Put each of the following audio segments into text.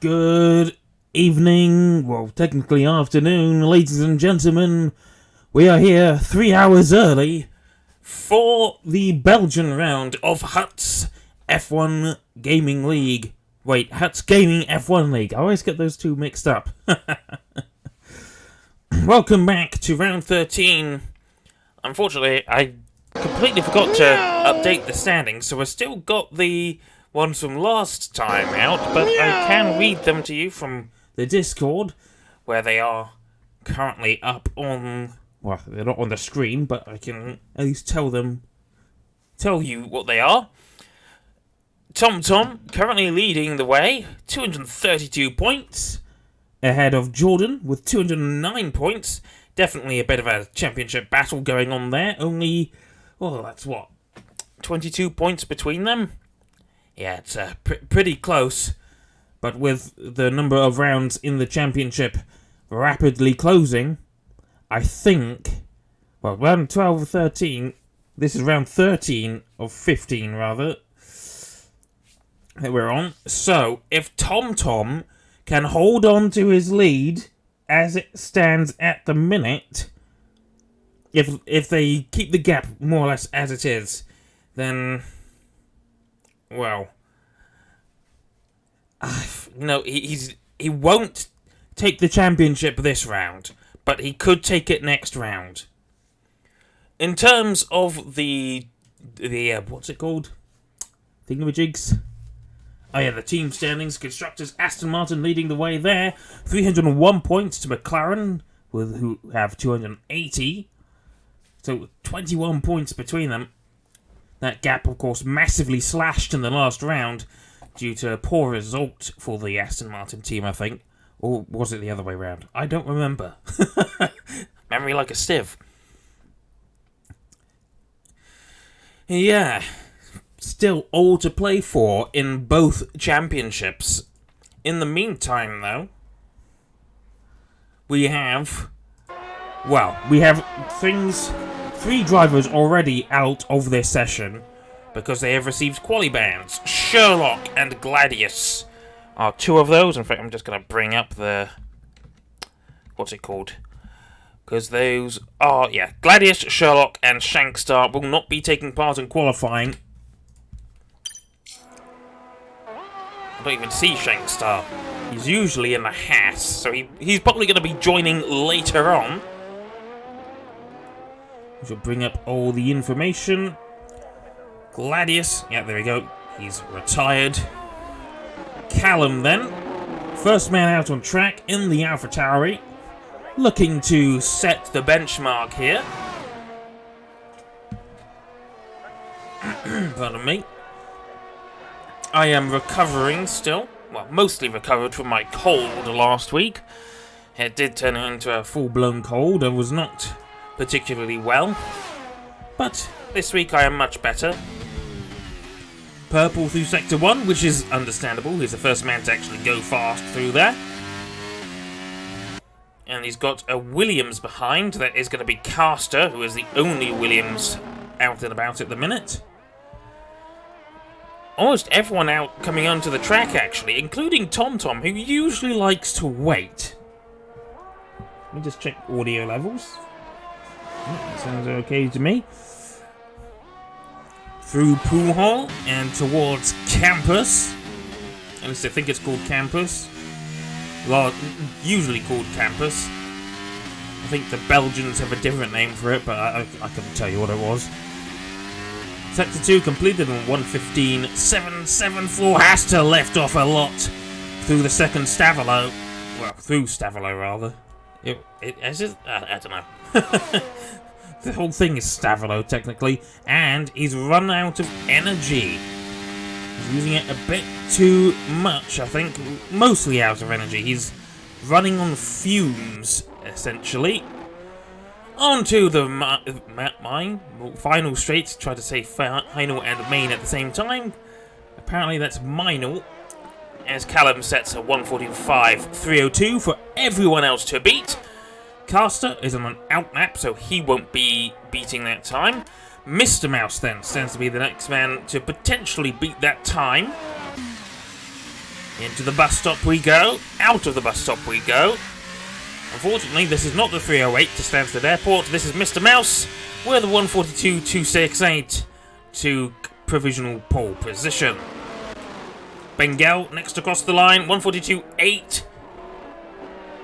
Good evening, well, technically afternoon, ladies and gentlemen. We are here 3 hours early for the Belgian round of Huts F1 Gaming League. Wait, Huts Gaming F1 League. I always get those two mixed up. Welcome back to round 13. Unfortunately, I completely forgot to update the standings, so I've still got the ones from last time out, but I can read them to you from the Discord, where they are currently up on, well, they're not on the screen, but I can at least tell you what they are. TomTom currently leading the way, 232 points, ahead of Jordan with 209 points. Definitely a bit of a championship battle going on there. Only, well, that's what, 22 points between them? Yeah, it's pretty close, but with the number of rounds in the championship rapidly closing, I think, well, round 12 or 13, this is round 13 of 15, rather, that we're on. So, if TomTom can hold on to his lead as it stands at the minute, if they keep the gap more or less as it is, then, well, no, he won't take the championship this round, but he could take it next round. In terms of the what's it called? Thingamajigs? Oh yeah, the team standings. Constructors, Aston Martin leading the way there. 301 points to McLaren, who have 280. So 21 points between them. That gap, of course, massively slashed in the last round due to a poor result for the Aston Martin team, I think. Or was it the other way around? I don't remember. Memory like a sieve. Yeah. Still all to play for in both championships. In the meantime, though, we have three drivers already out of this session because they have received quali bans. Sherlock and Gladius are two of those. In fact, I'm just going to bring up the, what's it called? Because those are, yeah, Gladius, Sherlock, and Shankstar will not be taking part in qualifying. I don't even see Shankstar. He's usually in the Haas, so he's probably going to be joining later on. We shall bring up all the information. Gladius, yeah, there we go. He's retired. Callum, then, first man out on track in the AlphaTauri, looking to set the benchmark here. Pardon me. I am recovering still. Well, mostly recovered from my cold last week. It did turn into a full-blown cold. I was not particularly well. But this week I am much better. Purple through Sector 1, which is understandable. He's the first man to actually go fast through there. And he's got a Williams behind. That is going to be Caster, who is the only Williams out and about at the minute. Almost everyone out coming onto the track, actually, including TomTom, who usually likes to wait. Let me just check audio levels. That sounds okay to me. Through Pool Hall and towards Campus. At least I think it's called Campus. Well, usually called Campus. I think the Belgians have a different name for it, but I couldn't tell you what it was. Sector 2 completed on 1:15.774. Has to left off a lot through the second Stavilo. Well, through Stavilo, rather. I don't know. The whole thing is Stavilo, technically. And he's run out of energy. He's using it a bit too much, I think. Mostly out of energy. He's running on fumes, essentially. On to the final straight. Try to say final and main at the same time. Apparently that's minor, as Callum sets a 1:45.302 for everyone else to beat. Caster is on an out map, so he won't be beating that time. Mr. Mouse then stands to be the next man to potentially beat that time. Into the bus stop we go. Out of the bus stop we go. Unfortunately, this is not the 308 to Stansted Airport. This is Mr. Mouse with a 142.268 to provisional pole position. Bengal next across the line, 142.8.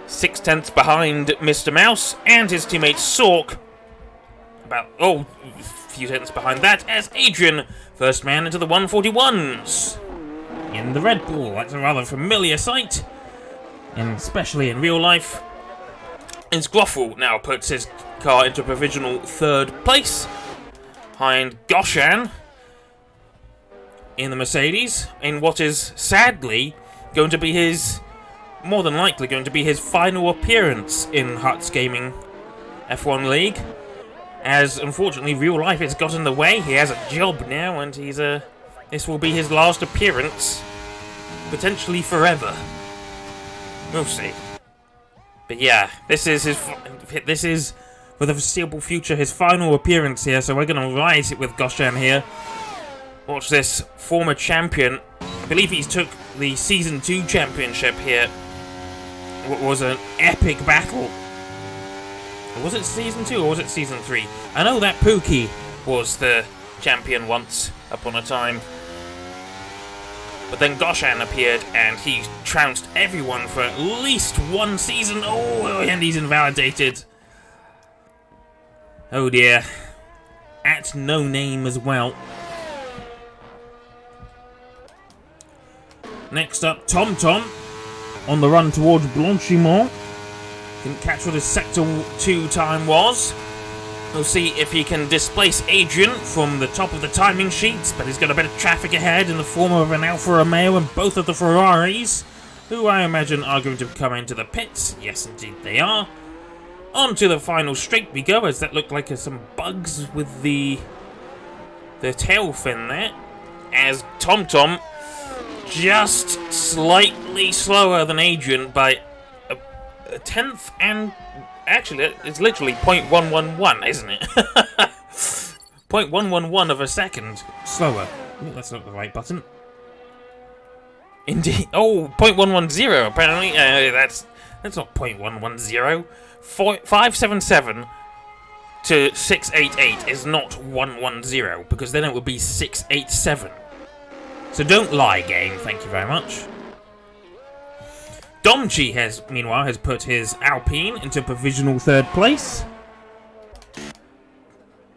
6/10 behind Mr. Mouse and his teammate Sork. About, a few tenths behind that as Adrian, first man into the 141s. In the Red Bull, that's a rather familiar sight, and especially in real life. And Groffel now puts his car into provisional 3rd place, behind Goshan in the Mercedes, in what is sadly going to be more than likely going to be his final appearance in Huts Gaming F1 League, as unfortunately real life has got in the way. He has a job now, and this will be his last appearance, potentially forever. We'll see. But yeah, this is for the foreseeable future his final appearance here, so we're going to rise it with Goshan here. Watch this, former champion. I believe he took the Season 2 championship here. What was an epic battle. Was it Season 2 or was it Season 3? I know that Pookie was the champion once upon a time. But then Goshan appeared and he trounced everyone for at least one season. Oh, and he's invalidated. Oh dear. At no name as well. Next up, Tom Tom on the run towards Blanchimont. Didn't catch what his Sector 2 time was. We'll see if he can displace Adrian from the top of the timing sheets, but he's got a bit of traffic ahead in the form of an Alfa Romeo and both of the Ferraris, who I imagine are going to come into the pits. Yes, indeed they are. On to the final straight we go, as that looked like some bugs with the tail fin there, as Tom Tom just slightly slower than Adrian by a tenth, and actually it's literally 0.111, isn't it? 0.111 of a second slower. Ooh, that's not the right button. Indeed. Oh, 0.110 apparently. That's not 0.110. 577 to 688 is not 110, because then it would be 687. So don't lie, game. Thank you very much. Domchi meanwhile has put his Alpine into provisional 3rd place.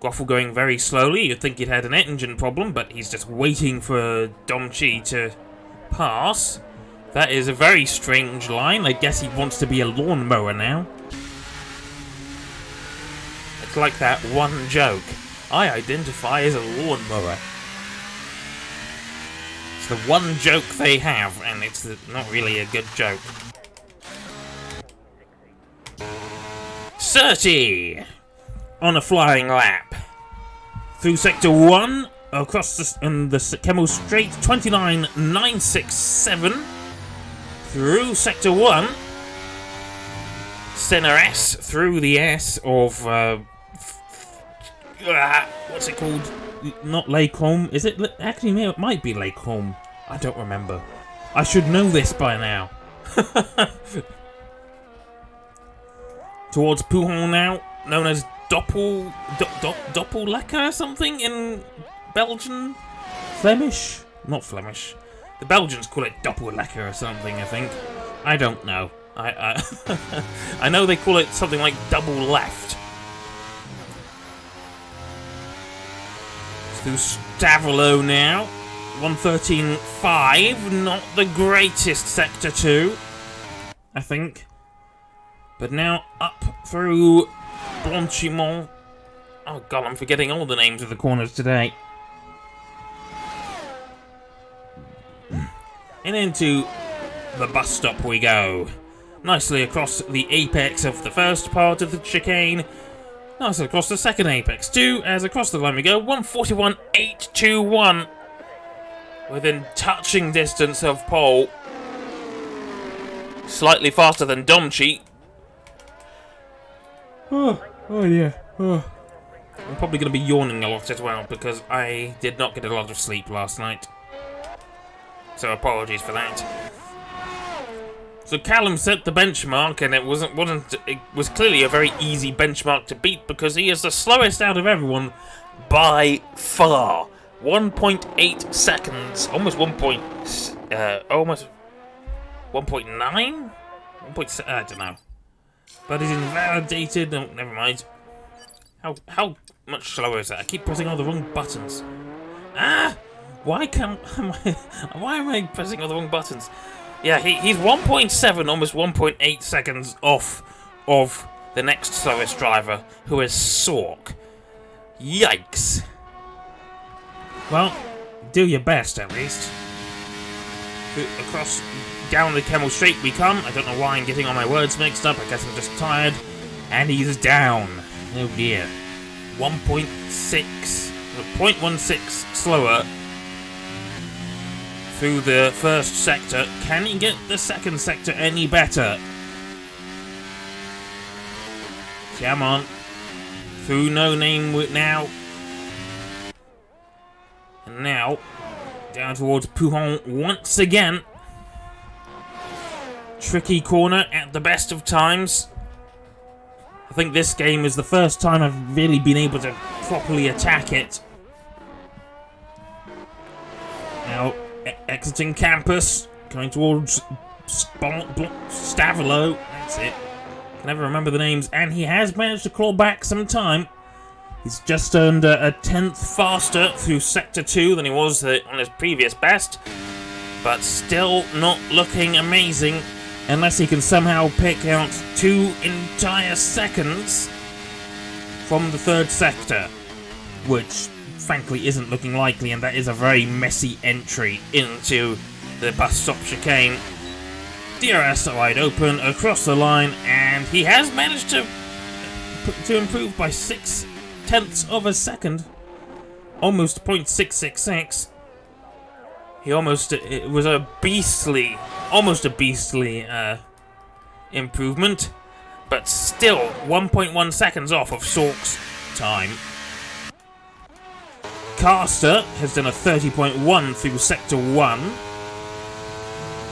Groffel going very slowly. You'd think he'd had an engine problem, but he's just waiting for Domchi to pass. That is a very strange line. I guess he wants to be a lawnmower now. It's like that one joke. I identify as a lawnmower. It's the one joke they have, and it's not really a good joke. Surtee on a flying lap through Sector 1 across the Kemmel Straight, 29.967 through Sector 1. Center S through the S of what's it called? Not Lake Holm. Is it? Actually, it might be Lake Holm. I don't remember. I should know this by now. Towards Pouhon now, known as Doppellecker or something in Belgian? Flemish? Not Flemish. The Belgians call it Doppellecker or something, I think. I don't know. I I know they call it something like double left. Through Stavolo now. 113.5. Not the greatest Sector 2, I think. But now up through Blanchimont. Oh god, I'm forgetting all the names of the corners today. And into the bus stop we go. Nicely across the apex of the first part of the chicane. Nicely across the second apex too, as across the line we go. 141.821. Within touching distance of pole. Slightly faster than Domchi. Oh yeah. Oh. I'm probably going to be yawning a lot as well, because I did not get a lot of sleep last night. So apologies for that. So Callum set the benchmark, and it was clearly a very easy benchmark to beat because he is the slowest out of everyone by far. 1.8 seconds, almost 1.9, 1.7. I don't know. But it's invalidated. No, never mind. How much slower is that? I keep pressing all the wrong buttons. Ah! Why am I pressing all the wrong buttons? Yeah, he's 1.7, almost 1.8 seconds off of the next slowest driver, who is Sork. Yikes. Well, do your best at least. Across, down the Camel Straight we come. I don't know why I'm getting all my words mixed up. I guess I'm just tired. And he's down. Oh dear. 0.16 slower through the first sector. Can he get the second sector any better? Come on. Through No Name now. And now, down towards Pouhon once again. Tricky corner at the best of times. I think this game is the first time I've really been able to properly attack it. Now, exiting campus, going towards Stavilo. That's it. Can never remember the names. And he has managed to claw back some time. He's just earned a 10th faster through Sector 2 than he was on his previous best. But still not looking amazing. Unless he can somehow pick out 2 entire seconds from the third sector. Which, frankly, isn't looking likely, and that is a very messy entry into the bus stop chicane. DRS wide open, across the line, and he has managed to improve by 0.6 of a second. Almost 0.666. It was a beastly improvement, but still 1.1 seconds off of Sork's time. Caster has done a 30.1 through Sector 1.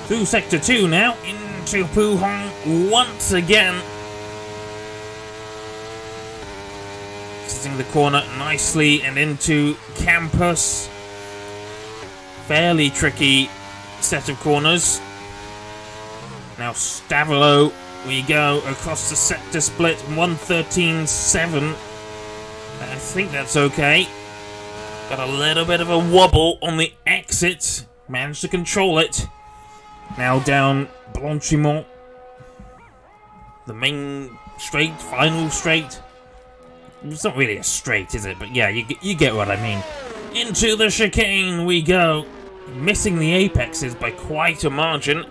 Through Sector 2 now, into Pouhon once again. Sitting the corner nicely and into campus. Fairly tricky set of corners. Now Stavilo, we go across the sector split, 113.7. I think that's okay. Got a little bit of a wobble on the exit. Managed to control it. Now down Blanchimont. The main straight, final straight. It's not really a straight, is it? But yeah, you get what I mean. Into the chicane we go. Missing the apexes by quite a margin.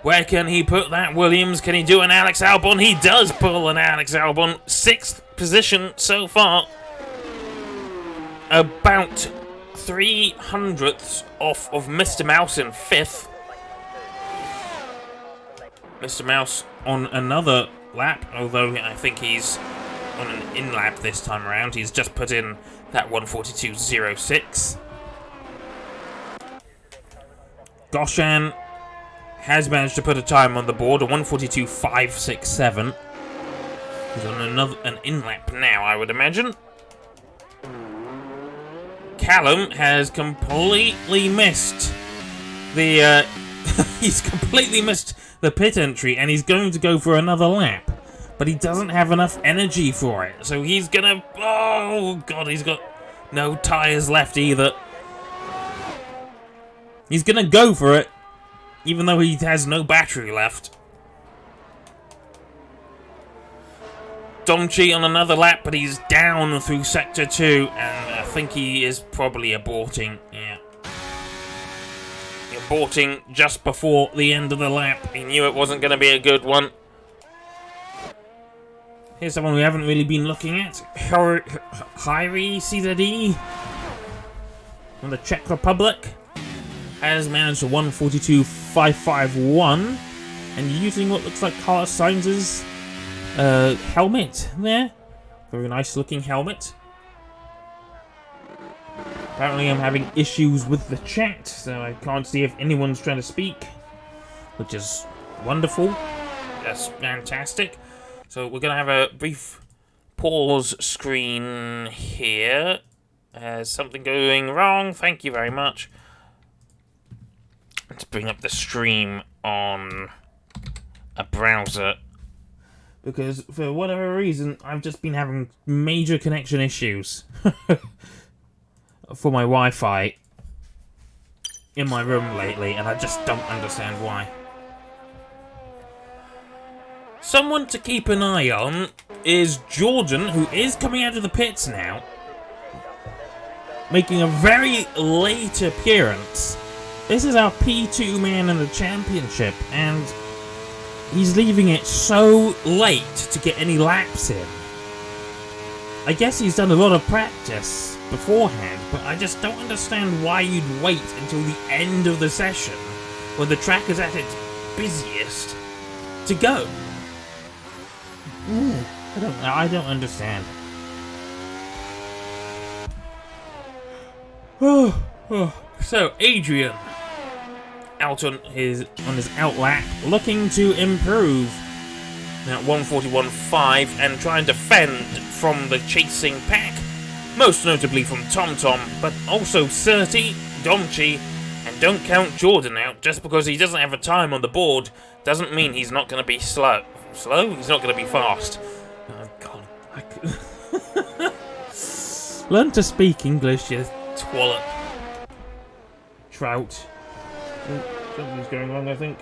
Where can he put that, Williams? Can he do an Alex Albon? He does pull an Alex Albon. 6th position so far. About 0.03 off of Mr. Mouse in 5th. Mr. Mouse on another lap, although I think he's on an in-lap this time around. He's just put in that 1:42.06. Goshan has managed to put a time on the board, a 1:42.567. He's on an in-lap now, I would imagine. Callum has completely missed the he's completely missed the pit entry, and he's going to go for another lap, but he doesn't have enough energy for it, so he's gonna, oh god, he's got no tires left either. He's gonna go for it, even though he has no battery left. Domchi on another lap, but he's down through Sector 2, and I think he is probably aborting. Yeah. Aborting just before the end of the lap. He knew it wasn't going to be a good one. Here's someone we haven't really been looking at. Hyri CZD from the Czech Republic has managed a 1:42.551, and using what looks like Carlos Sainz's helmet there. Very nice looking helmet. Apparently I'm having issues with the chat, so I can't see if anyone's trying to speak, which is Wonderful. That's fantastic. So we're going to have a brief pause screen here. Something going wrong. Thank you very much. Let's bring up the stream on a browser. Because for whatever reason, I've just been having major connection issues for my Wi-Fi in my room lately, and I just don't understand why. Someone to keep an eye on is Jordan, who is coming out of the pits now, making a very late appearance. This is our P2 man in the championship, and he's leaving it so late to get any laps in. I guess he's done a lot of practice beforehand, but I just don't understand why you'd wait until the end of the session, when the track is at its busiest, to go. I don't understand. So, Adrian, out on his out lap, looking to improve. Now 141.5 and trying to fend from the chasing pack, most notably from TomTom, but also Surti, Domchi, and don't count Jordan out. Just because he doesn't have a time on the board doesn't mean he's not going to be slow. He's not going to be fast. Oh God! Learn to speak English, you twallop. Trout. Something's going wrong, I think.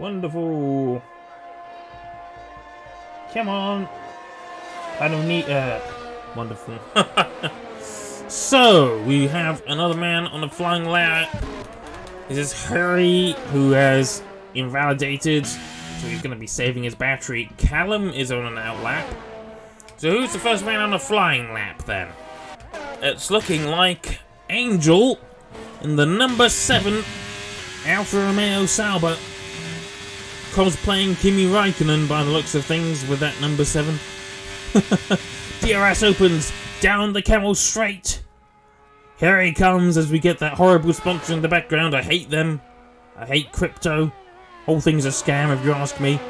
Wonderful. Come on. I don't need. Wonderful. So we have another man on the flying lap. This is Harry, who has invalidated, so he's going to be saving his battery. Callum is on an out lap. So who's the first man on a flying lap then? It's looking like Angel in the number 7 Alfa Romeo Sauber. Cosplaying Kimi Raikkonen by the looks of things with that number 7. DRS opens down the Camel Straight. Here he comes as we get that horrible sponsor in the background. I hate them. I hate crypto. Whole thing's a scam if you ask me.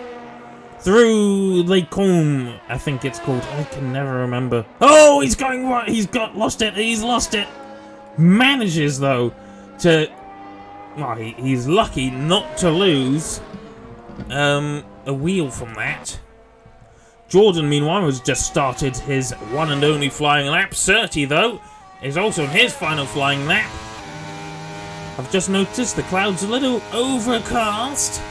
Through Les Combes, I think it's called. I can never remember. Oh, he's going right. Lost it. He's lost it. Manages, though, to... Well, he's lucky not to lose a wheel from that. Jordan, meanwhile, has just started his one and only flying lap. Surti, though, is also in his final flying lap. I've just noticed the cloud's a little overcast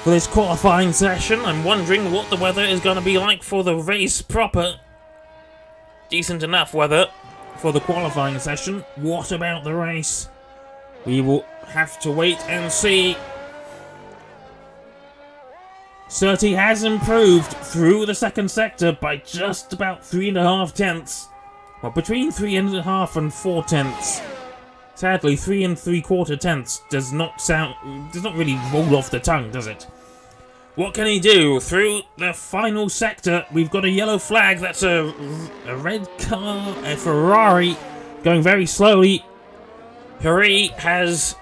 for this qualifying session. I'm wondering what the weather is going to be like for the race proper. Decent enough weather for the qualifying session. What about the race? We will have to wait and see. Surti has improved through the second sector by just about 3.5 tenths. Well, between 3.5 and 4 tenths. Sadly, 3 3/4 tenths does not really roll off the tongue, does it? What can he do? Through the final sector, we've got a yellow flag. That's a red car, a Ferrari, going very slowly. Harry has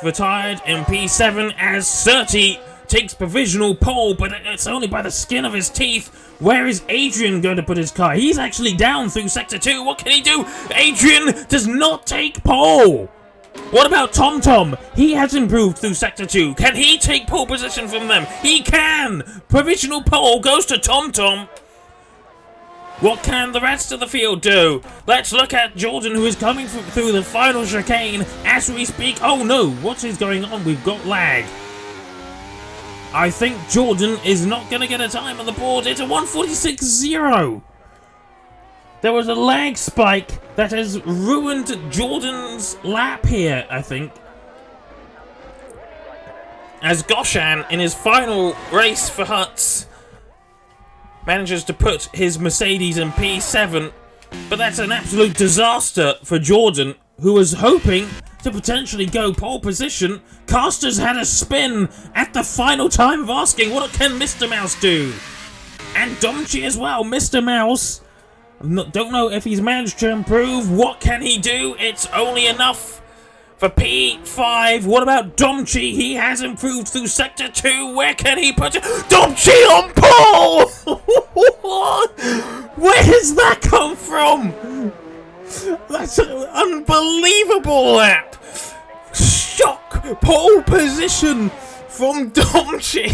retired in P7 as Surti takes provisional pole, but it's only by the skin of his teeth. Where is Adrian going to put his car? He's actually down through Sector 2. What can he do? Adrian does not take pole. What about TomTom? He has improved through Sector 2. Can he take pole position from them? He can! Provisional pole goes to TomTom. What can the rest of the field do? Let's look at Jordan, who is coming through the final chicane as we speak. Oh no, what is going on? We've got lag. I think Jordan is not going to get a time on the board. It's a 1:46.0. There was a lag spike that has ruined Jordan's lap here, I think. As Goshan, in his final race for Huts, manages to put his Mercedes in P7. But that's an absolute disaster for Jordan, who was hoping to potentially go pole position. Casters had a spin at the final time of asking, what can Mr. Mouse do? And Domchi as well, Mr. Mouse. Don't know if he's managed to improve. What can he do? It's only enough For P5, what about Domchi? He has improved through Sector 2. Where can he put it? Domchi on pole! Where does that come from? That's an unbelievable lap. Shock pole position from Domchi.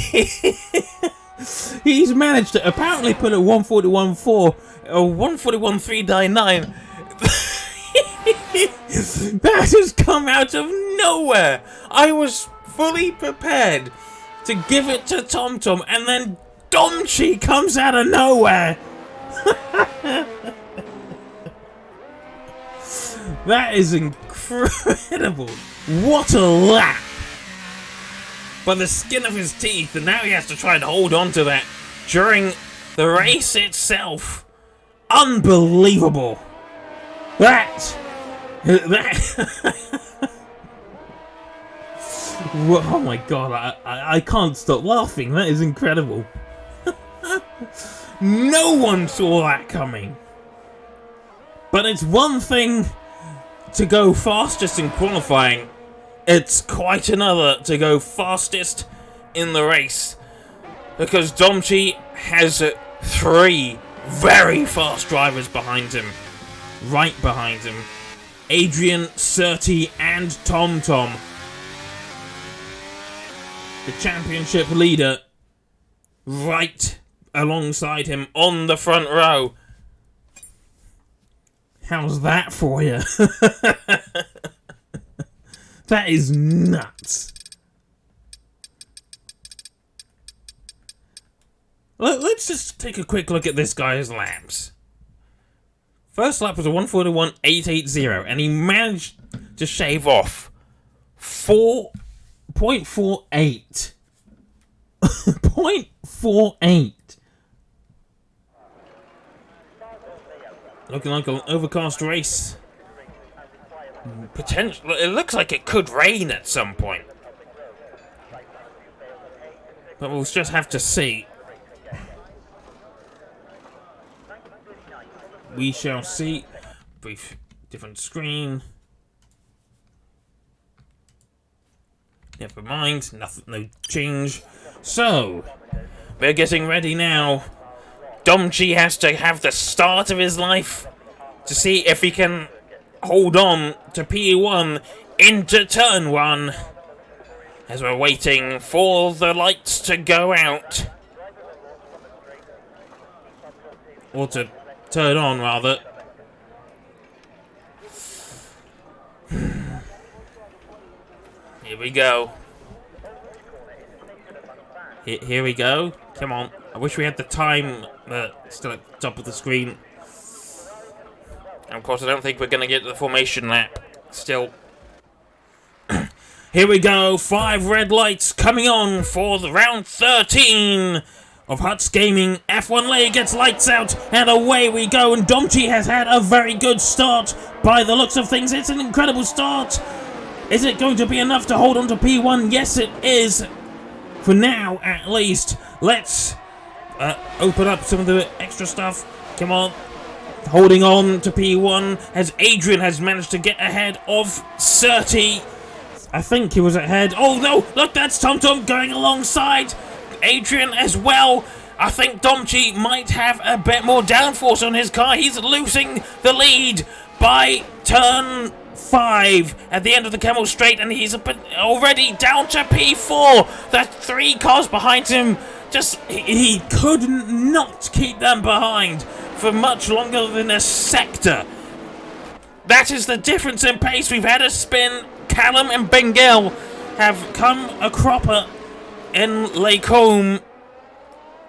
He's managed to apparently put a 141.4 or 141.399. That has come out of nowhere. I was fully prepared to give it to TomTom, and then Domchi comes out of nowhere. That is incredible. What a lap. By the skin of his teeth, and now he has to try and hold on to that during the race itself. Unbelievable. That oh my god, I can't stop laughing. That is incredible. No one saw that coming. But it's one thing to go fastest in qualifying. It's quite another to go fastest in the race. Because Domchi has 3 very fast drivers behind him. Right behind him. Adrian, Surtees, and TomTom. The championship leader right alongside him on the front row. How's that for you? That is nuts. Let's just take a quick look at this guy's laps. First lap was a 141.880, and he managed to shave off 4.48. 0.48. Looking like an overcast race. Potential. It looks like it could rain at some point. But we'll just have to see. We shall see. Brief different screen. Never mind. Nothing. No change. So we're getting ready now. Domchi has to have the start of his life to see if he can hold on to P1 into turn 1 as we're waiting for the lights to go out. Or to turn on, rather. Here we go. Here we go. Come on. I wish we had the time still at the top of the screen. And of course, I don't think we're going to get to the formation lap. Still. Here we go. 5 red lights coming on for the round 13 of Huts Gaming. F1 League gets lights out, and away we go. And Domchi has had a very good start. By the looks of things, it's an incredible start. Is it going to be enough to hold on to P1? Yes, it is. For now, at least. Let's open up some of the extra stuff. Come on. Holding on to P1 as Adrian has managed to get ahead of Surtees. I think he was ahead. Oh no, look, that's TomTom going alongside Adrian as well. I think Domchi might have a bit more downforce on his car. He's losing the lead by turn 5 at the end of the Camel Straight, and he's already down to P4. There's 3 cars behind him. He could not keep them behind for much longer than a sector. That is the difference in pace. We've had a spin. Callum and Bengal have come a cropper in Lacombe.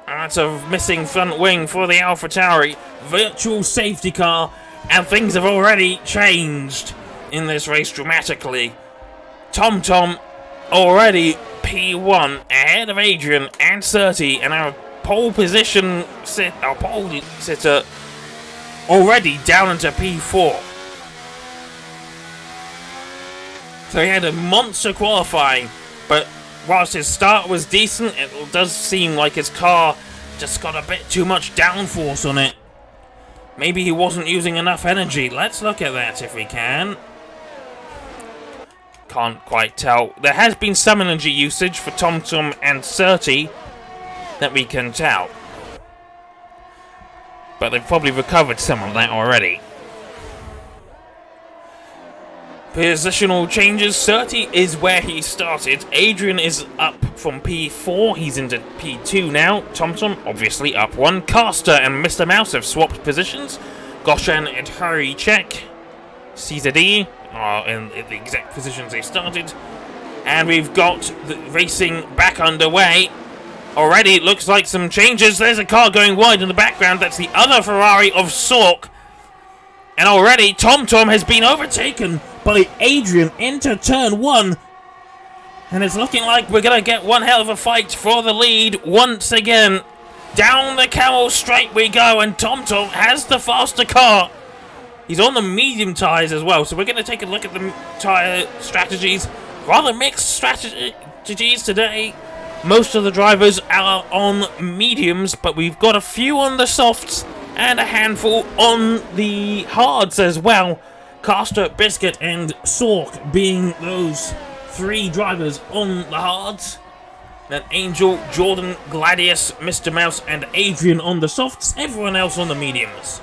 That's a missing front wing for the AlphaTauri. Virtual safety car, and things have already changed in this race dramatically. TomTom already P1 ahead of Adrian and Surtees, and our pole sitter already down into P4. So he had a monster qualifying, but whilst his start was decent, it does seem like his car just got a bit too much downforce on it. Maybe he wasn't using enough energy. Let's look at that if we can. Can't quite tell. There has been some energy usage for TomTom and Surti that we can tell. But they've probably recovered some of that already. Positional changes. Surti is where he started. Adrian is up from P4. He's into P2 now. TomTom, obviously, up 1. Caster and Mr. Mouse have swapped positions. Goshan and Harry check. CZD are in the exact positions they started. And we've got the racing back underway. Already, it looks like some changes. There's a car going wide in the background. That's the other Ferrari of Sork. And already, TomTom has been overtaken by Adrian into turn 1. And it's looking like we're going to get one hell of a fight for the lead once again. Down the Camel Straight we go, and TomTom has the faster car. He's on the medium tyres as well, so we're going to take a look at the tyre strategies. Rather mixed strategies today. Most of the drivers are on mediums, but we've got a few on the softs and a handful on the hards as well. Caster, Biscuit, and Sork being those 3 drivers on the hards. Then Angel, Jordan, Gladius, Mr. Mouse, and Adrian on the softs. Everyone else on the mediums.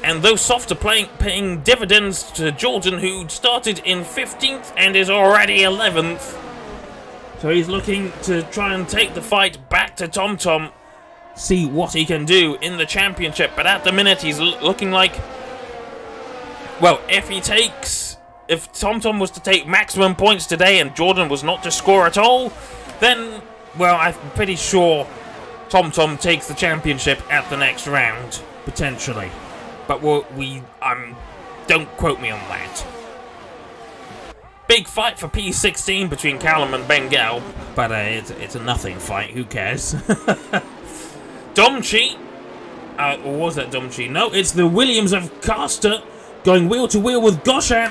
And those softs are paying dividends to Jordan, who started in 15th and is already 11th. So he's looking to try and take the fight back to TomTom. See what he can do in the championship. But at the minute, he's looking like... Well, if TomTom was to take maximum points today and Jordan was not to score at all, then, well, I'm pretty sure TomTom takes the championship at the next round, potentially. But don't quote me on that. Big fight for P16 between Callum and Bengal, but it's a nothing fight, who cares? Domchi, or was that Domchi? No, it's the Williams of Caster going wheel to wheel with Goshan,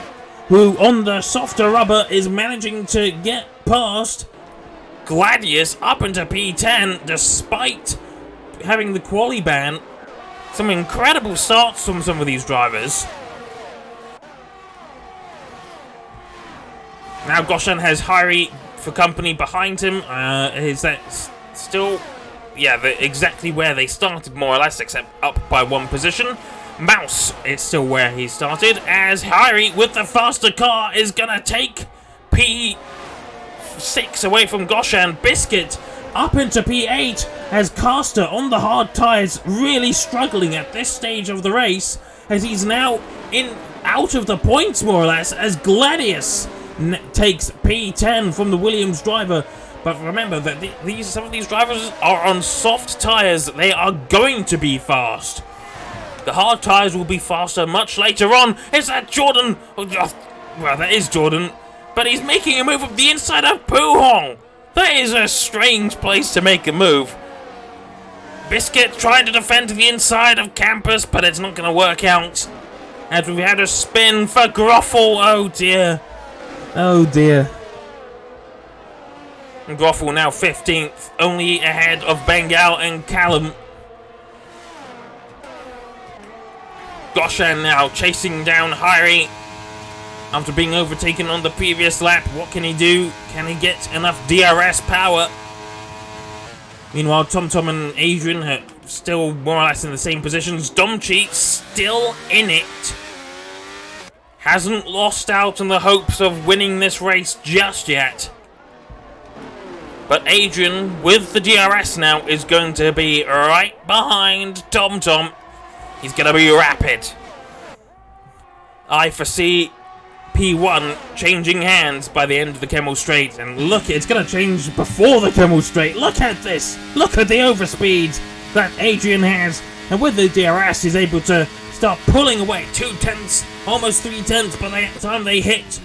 who on the softer rubber is managing to get past Gladius up into P10 despite having the quali ban. Some incredible starts from some of these drivers. Now Goshan has Hyrie for company behind him. Is that still... Yeah, exactly where they started, more or less, except up by 1 position. Mouse is still where he started, as Hyrie, with the faster car, is going to take P6 away from Goshan. Biscuit up into P8, as Caster on the hard tyres, really struggling at this stage of the race, as he's now out of the points, more or less, as Gladius takes P10 from the Williams driver. But remember that some of these drivers are on soft tyres. They are going to be fast. The hard tyres will be faster much later on. Is that Jordan? Well, that is Jordan. But he's making a move up the inside of Puhong. That is a strange place to make a move. Biscuit trying to defend to the inside of Campus, but it's not going to work out. As we've had a spin for Groffel. Oh dear. Oh dear. And Groffel now 15th, only ahead of Bengal and Callum. Goshan now chasing down Hyrie after being overtaken on the previous lap. What can he do? Can he get enough DRS power? Meanwhile, TomTom and Adrian are still more or less in the same positions. Domchi still in it. Hasn't lost out on the hopes of winning this race just yet. But Adrian, with the DRS now, is going to be right behind TomTom. He's going to be rapid. I foresee P1 changing hands by the end of the Camel Straight. And look, it's going to change before the Camel Straight. Look at this. Look at the overspeed that Adrian has. And with the DRS, he's able to start pulling away 2/10, almost 3/10 by the time they hit.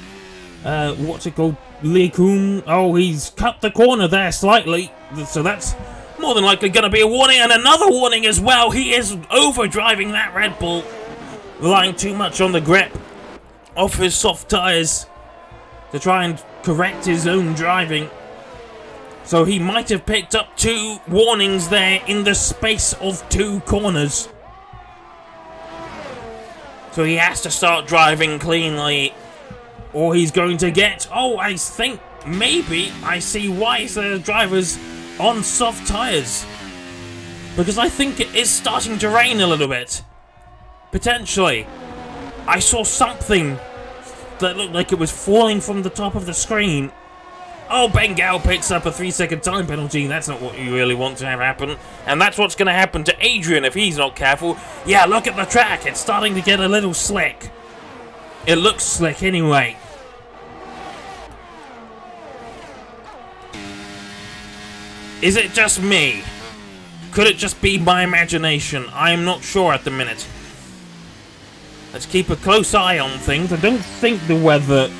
What's it called? Lekum. Oh, he's cut the corner there slightly. So that's more than likely going to be a warning. And another warning as well. He is overdriving that Red Bull. Relying too much on the grip of his soft tyres to try and correct his own driving. So he might have picked up 2 warnings there in the space of 2 corners. So he has to start driving cleanly. or he's going to get... Oh, I think maybe I see why the driver's on soft tyres. Because I think it is starting to rain a little bit. Potentially. I saw something that looked like it was falling from the top of the screen. Oh, Bengal picks up a 3-second time penalty. That's not what you really want to have happen. And that's what's going to happen to Adrian if he's not careful. Yeah, look at the track. It's starting to get a little slick. It looks slick anyway. Is it just me? Could it just be my imagination? I'm not sure at the minute. Let's keep a close eye on things. I don't think the weather...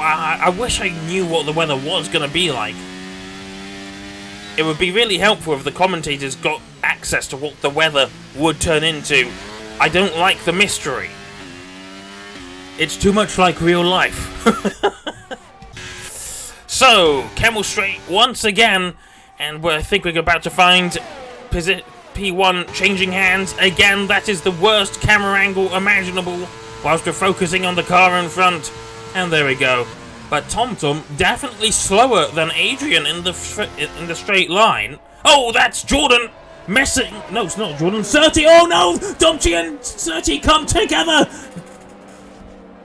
I wish I knew what the weather was going to be like. It would be really helpful if the commentators got access to what the weather would turn into. I don't like the mystery. It's too much like real life. So, Camel Straight once again, and I think we're about to find P1 changing hands. Again, that is the worst camera angle imaginable, whilst we're focusing on the car in front. And there we go. But TomTom definitely slower than Adrian in the straight line. Oh, that's Jordan messing. No, it's not Jordan. Surtees. Oh no, Domchi and Surtees come together.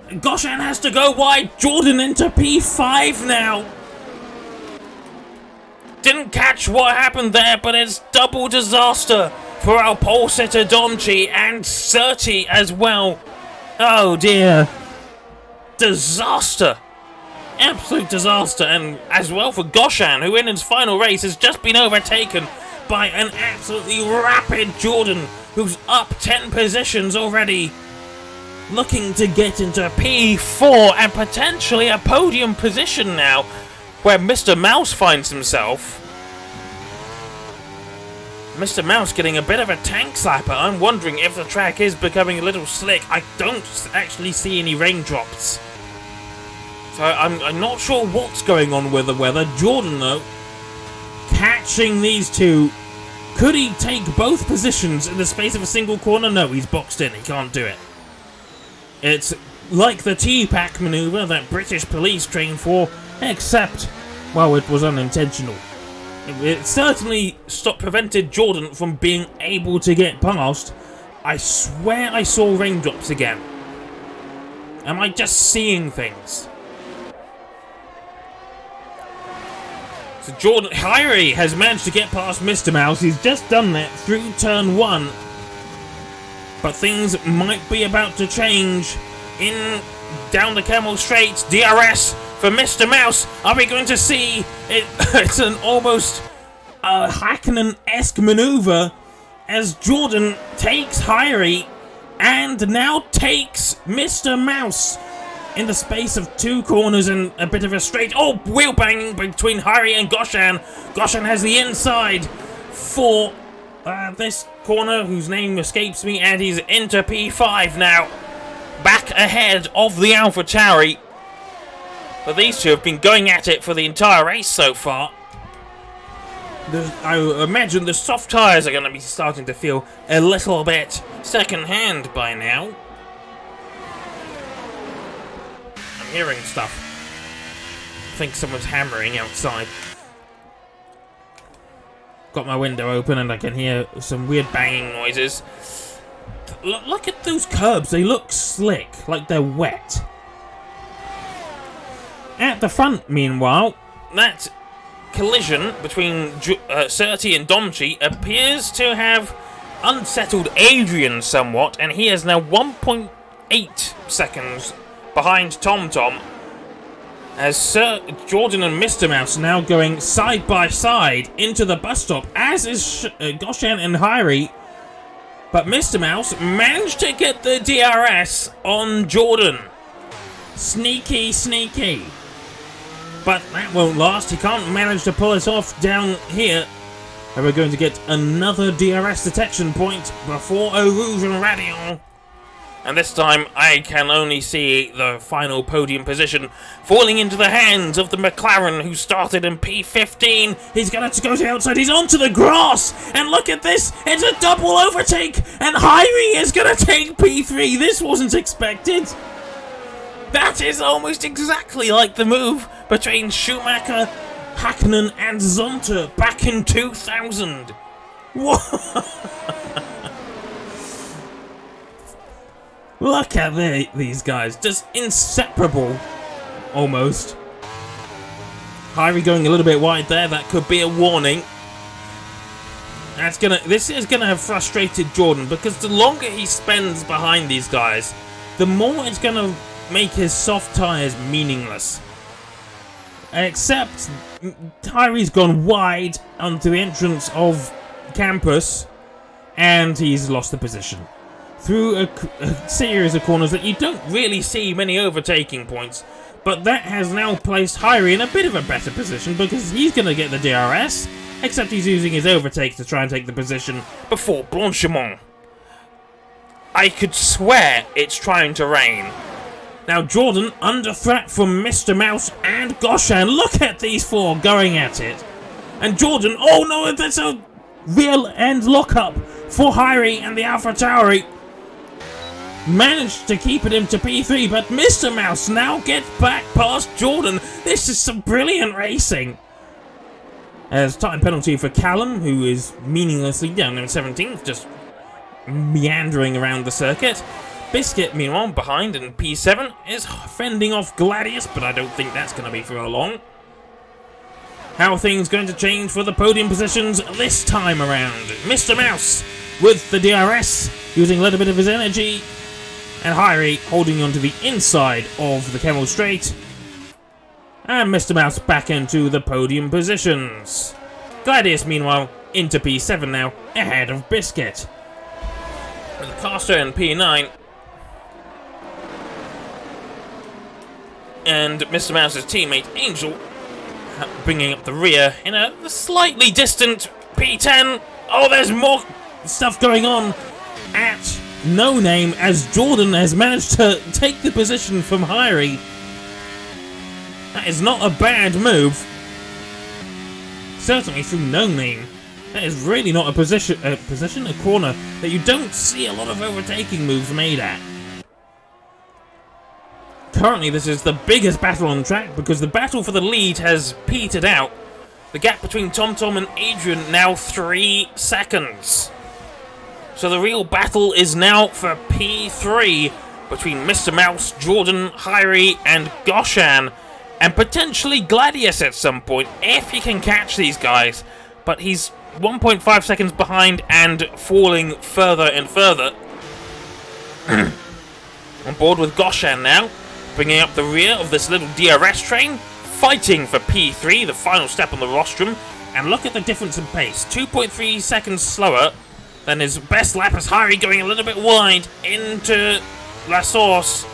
Goshan has to go wide. Jordan into P5 now. Didn't catch what happened there, but it's double disaster for our pole sitter Domchi and Surtees as well. Oh dear. Disaster. Absolute disaster. And as well for Goshan, who in his final race has just been overtaken by an absolutely rapid Jordan, who's up 10 positions already, looking to get into P4 and potentially a podium position now, where Mr. Mouse finds himself. Mr. Mouse getting a bit of a tank slapper. I'm wondering if the track is becoming a little slick. I don't actually see any raindrops. So I'm not sure what's going on with the weather. Jordan, though, catching these two. Could he take both positions in the space of a single corner? No, he's boxed in. He can't do it. It's like the T-Pack maneuver that British police train for, except, well, it was unintentional. It certainly prevented Jordan from being able to get past. I swear I saw raindrops again. Am I just seeing things? So Jordan Hyrie has managed to get past Mr. Mouse. He's just done that through turn 1. But things might be about to change in down the Camel Straight. DRS for Mr. Mouse. Are we going to see it? It's an almost Hakkinen-esque maneuver as Jordan takes Hyrie and now takes Mr. Mouse in the space of 2 corners and a bit of a straight. Oh, wheel banging between Hyrie and Goshan. Goshan has the inside for this corner, whose name escapes me, and he's into P5 now. Back ahead of the AlphaTauri. But these two have been going at it for the entire race so far. I imagine the soft tyres are going to be starting to feel a little bit second-hand by now. I'm hearing stuff. I think someone's hammering outside. Got my window open and I can hear some weird banging noises. Look at those curbs. They look slick, like they're wet. At the front, meanwhile, that collision between Surtees and Domchi appears to have unsettled Adrian somewhat, and he is now 1.8 seconds behind TomTom, as Jordan and Mr. Mouse are now going side by side into the bus stop, as is Goshan and Hyrie. But Mr. Mouse managed to get the DRS on Jordan. Sneaky, sneaky. But that won't last. He can't manage to pull it off down here. And we're going to get another DRS detection point before Eau Rouge and Radion. And this time I can only see the final podium position falling into the hands of the McLaren, who started in P15. He's going to go to the outside. He's onto the grass. And look at this. It's a double overtake. And Hyrie is going to take P3. This wasn't expected. That is almost exactly like the move between Schumacher, Hakkinen and Zonta back in 2000. What? Look at these guys, just inseparable, almost. Hyrie going a little bit wide there, that could be a warning. This is gonna have frustrated Jordan, because the longer he spends behind these guys, the more it's gonna make his soft tyres meaningless. Except Hyrie's gone wide onto the entrance of campus, and he's lost the position. Through a series of corners that you don't really see many overtaking points, but that has now placed Hyrie in a bit of a better position because he's going to get the DRS, except he's using his overtake to try and take the position before Blanchimont. I could swear it's trying to rain. Now Jordan under threat from Mr. Mouse and Goshan. Look at these four going at it. And Jordan, oh no, that's a real end lockup for Hyrie and the AlphaTauri. Managed to keep it into P3, but Mr. Mouse now gets back past Jordan. This is some brilliant racing. As time penalty for Callum, who is meaninglessly down in 17th, just meandering around the circuit. Biscuit, meanwhile, behind in P7, is fending off Gladius, but I don't think that's going to be for long. How are things going to change for the podium positions this time around? Mr. Mouse with the DRS, using a little bit of his energy. And Hyrie holding on to the inside of the Kemmel Straight. And Mr. Mouse back into the podium positions. Gladius, meanwhile, into P7 now, ahead of Biscuit. With Caster in P9. And Mr. Mouse's teammate, Angel, bringing up the rear in a slightly distant P10. Oh, there's more stuff going on at No Name as Jordan has managed to take the position from Hyrie. That is not a bad move. Certainly from No Name. That is really not a corner that you don't see a lot of overtaking moves made at. Currently this is the biggest battle on track because the battle for the lead has petered out. The gap between TomTom and Adrian now 3 seconds. So the real battle is now for P3 between Mr. Mouse, Jordan, Hyrie and Goshan, and potentially Gladius at some point if he can catch these guys. But he's 1.5 seconds behind and falling further and further. On board with Goshan now, bringing up the rear of this little DRS train, fighting for P3, the final step on the rostrum. And look at the difference in pace, 2.3 seconds slower than his best lap as Hyrie going a little bit wide into La Source.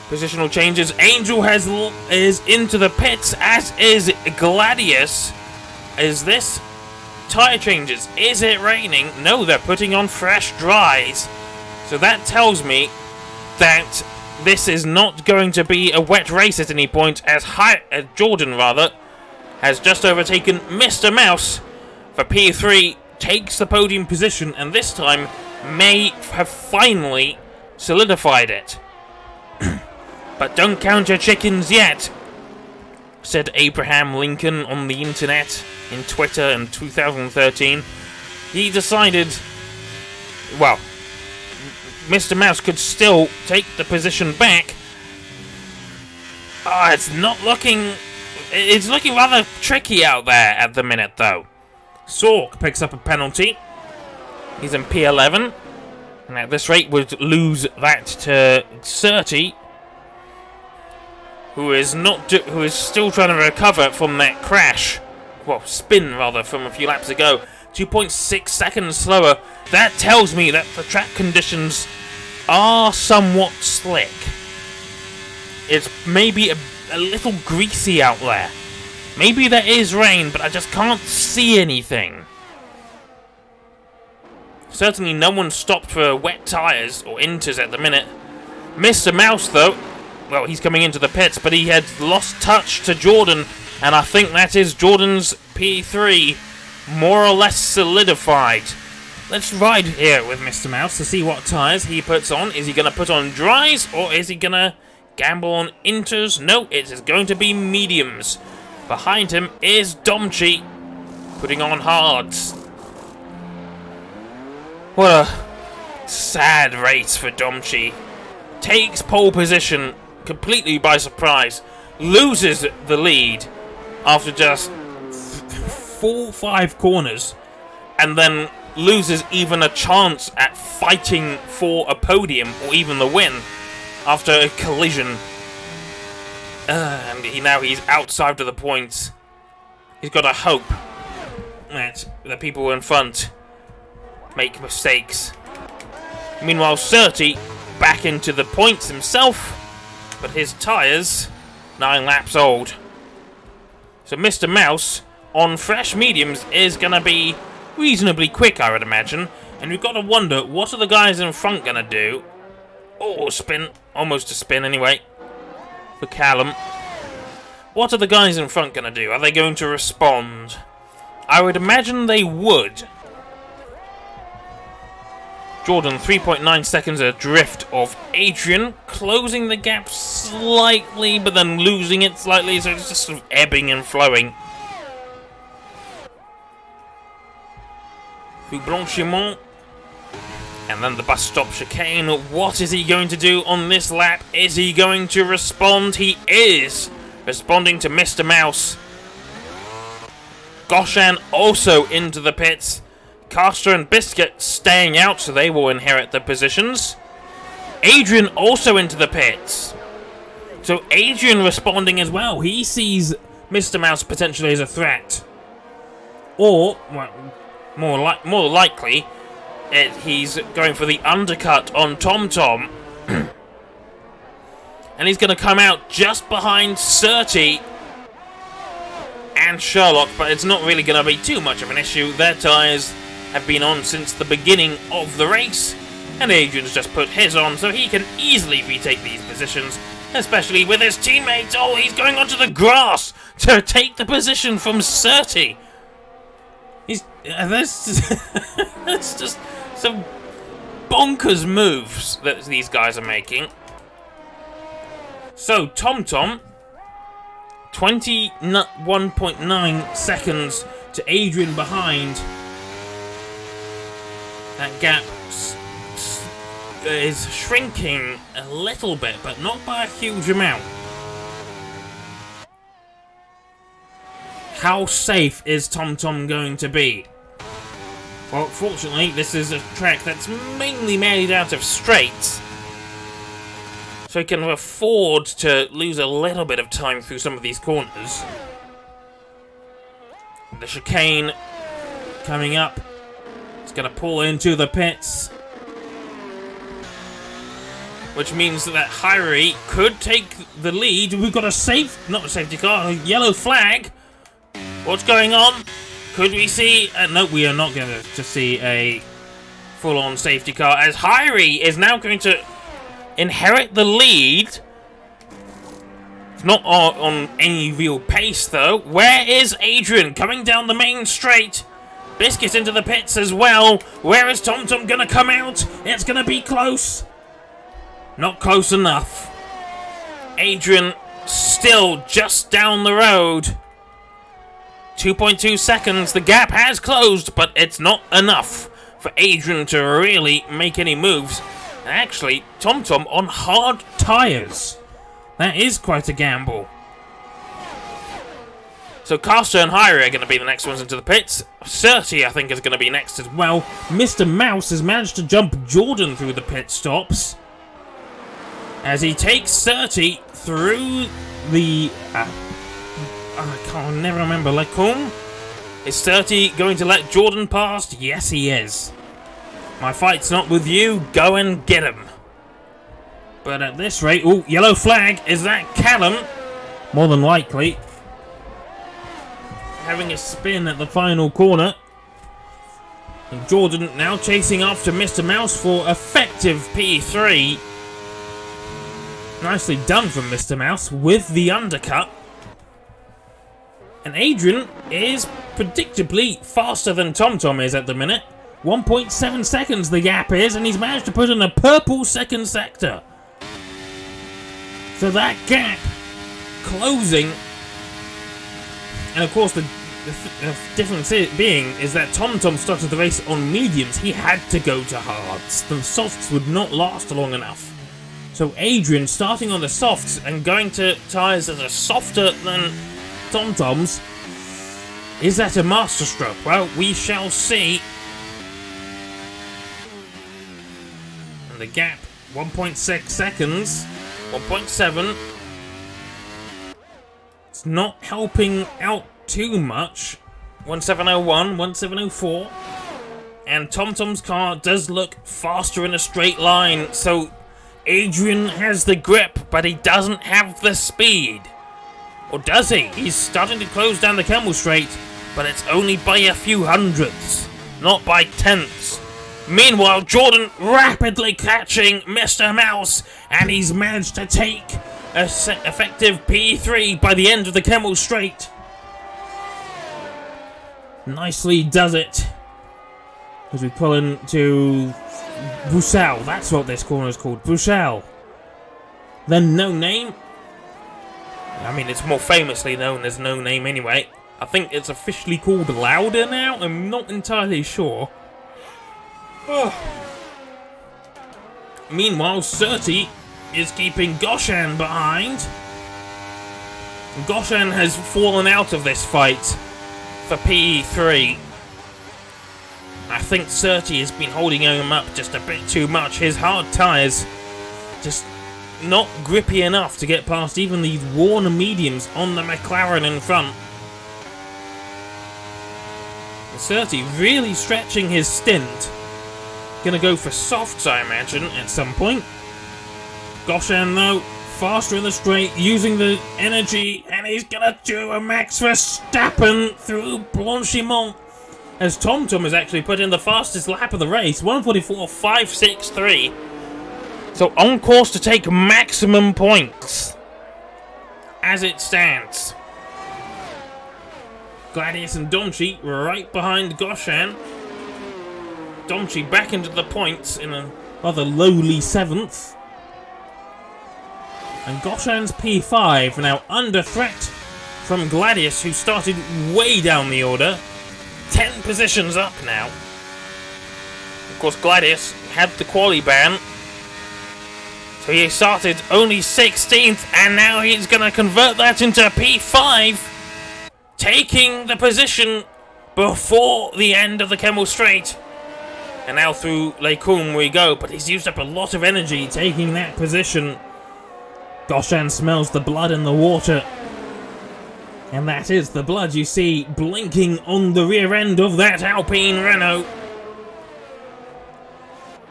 Positional changes. Angel is into the pits, as is Gladius. Is this tyre changes? Is it raining? No, they're putting on fresh dries. So that tells me that this is not going to be a wet race at any point, as Jordan has just overtaken Mr. Mouse for P3, takes the podium position, and this time may have finally solidified it. But don't count your chickens yet, said Abraham Lincoln on the internet, in Twitter in 2013. He decided, well, Mr. Mouse could still take the position back. It's looking rather tricky out there at the minute, though. Sork picks up a penalty. He's in P11. And at this rate would lose that to Surtee, who is still trying to recover from that crash. Well, spin rather, from a few laps ago. 2.6 seconds slower. That tells me that the track conditions are somewhat slick. It's maybe a little greasy out there. Maybe there is rain, but I just can't see anything. Certainly no one stopped for wet tyres or inters at the minute. Mr. Mouse, though, well, he's coming into the pits, but he had lost touch to Jordan, and I think that is Jordan's P3 more or less solidified. let's ride here with Mr. Mouse to see what tyres he puts on. Is he going to put on dries, or is he going to gamble on inters? No, it is going to be mediums. Behind him is Domchi, putting on hards. What a sad race for Domchi. Takes pole position completely by surprise. Loses the lead after just 4-5 corners. And then loses even a chance at fighting for a podium or even the win after a collision. And he's outside of the points. He's got to hope that the people in front make mistakes. Meanwhile, Surtees back into the points himself, but his tyres 9 laps old. So Mr. Mouse on fresh mediums is going to be reasonably quick, I would imagine. And we've got to wonder, what are the guys in front going to do? Oh, spin. Almost a spin anyway. For Callum. What are the guys in front going to do? Are they going to respond? I would imagine they would. Jordan, 3.9 seconds adrift of Adrian, closing the gap slightly, but then losing it slightly, so it's just sort of ebbing and flowing. Blanchiment, and then the bus stop chicane. What is he going to do on this lap? Is he going to respond? He is responding to Mr. Mouse. Goshan also into the pits. Castor and Biscuit staying out, so they will inherit the positions. Adrian also into the pits. So Adrian responding as well. He sees Mr. Mouse potentially as a threat. Or, well, more likely, he's going for the undercut on TomTom. And he's going to come out just behind Surtees and Sherlock, but it's not really going to be too much of an issue. Their tyres have been on since the beginning of the race, and Adrian's just put his on, so he can easily retake these positions, especially with his teammates. Oh, he's going onto the grass to take the position from Surtees. That's just some bonkers moves that these guys are making. So, TomTom, 21.9 seconds to Adrian behind. That gap is shrinking a little bit, but not by a huge amount. How safe is TomTom going to be? Well, fortunately, this is a track that's mainly made out of straights, so he can afford to lose a little bit of time through some of these corners. The chicane coming up. It's going to pull into the pits, which means that Hyrie could take the lead. We've got not a safety car, a yellow flag. What's going on? Could we see... no, we are not going to see a full-on safety car, as Hyrie is now going to inherit the lead. It's not on any real pace, though. Where is Adrian? Coming down the main straight. Biscuit into the pits as well. Where is TomTom going to come out? It's going to be close. Not close enough. Adrian still just down the road. 2.2 seconds. The gap has closed, but it's not enough for Adrian to really make any moves. Actually, TomTom on hard tyres. That is quite a gamble. So Castor and Hyrie are going to be the next ones into the pits. Surtees, I think, is going to be next as well. Mr. Mouse has managed to jump Jordan through the pit stops, as he takes Surtees through the... I can't never remember. Lecombe? Is Surtees going to let Jordan past? Yes, he is. My fight's not with you. Go and get him. But at this rate... Oh, yellow flag. Is that Callum? More than likely. Having a spin at the final corner. And Jordan now chasing after Mr. Mouse for effective P3. Nicely done from Mr. Mouse with the undercut. And Adrian is predictably faster than TomTom is at the minute. 1.7 seconds the gap is, and he's managed to put in a purple second sector. So that gap closing, and of course the difference being is that TomTom started the race on mediums. He had to go to hards. The softs would not last long enough. So Adrian starting on the softs and going to tyres that are softer than TomTom's. Is that a masterstroke? Well, we shall see. And the gap, 1.6 seconds, 1.7. It's not helping out too much. 1701, 1704. And TomTom's car does look faster in a straight line, so Adrian has the grip, but he doesn't have the speed. Or does he? He's starting to close down the Camel Straight, but it's only by a few hundredths, not by tenths. Meanwhile, Jordan rapidly catching Mr. Mouse, and he's managed to take a effective P3 by the end of the Camel Straight. Nicely does it. As we pull into Bruxelles, that's what this corner is called, Bruxelles. Then No Name. I mean, it's more famously known as No Name anyway. I think it's officially called Louder now, I'm not entirely sure. Meanwhile, Surtees is keeping Goshan behind. Goshan has fallen out of this fight for P3. I think Surtees has been holding him up just a bit too much. His hard tyres just not grippy enough to get past even these worn mediums on the McLaren in front. Surtees really stretching his stint. Gonna go for softs, I imagine, at some point. Goshan, though, faster in the straight, using the energy, and he's gonna do a Max Verstappen through Blanchimont. As TomTom has actually put in the fastest lap of the race, 1:44.563. So on course to take maximum points, as it stands. Gladius and Domchi right behind Goshan. Domchi back into the points in a rather lowly 7th. And Goshan's P5 now under threat from Gladius, who started way down the order. 10 positions up now. Of course, Gladius had the quali ban, so he started only 16th, and now he's going to convert that into P5, taking the position before the end of the Camel Straight. And now through Les Combes we go, but he's used up a lot of energy taking that position. Goshan smells the blood in the water. And that is the blood you see blinking on the rear end of that Alpine Renault.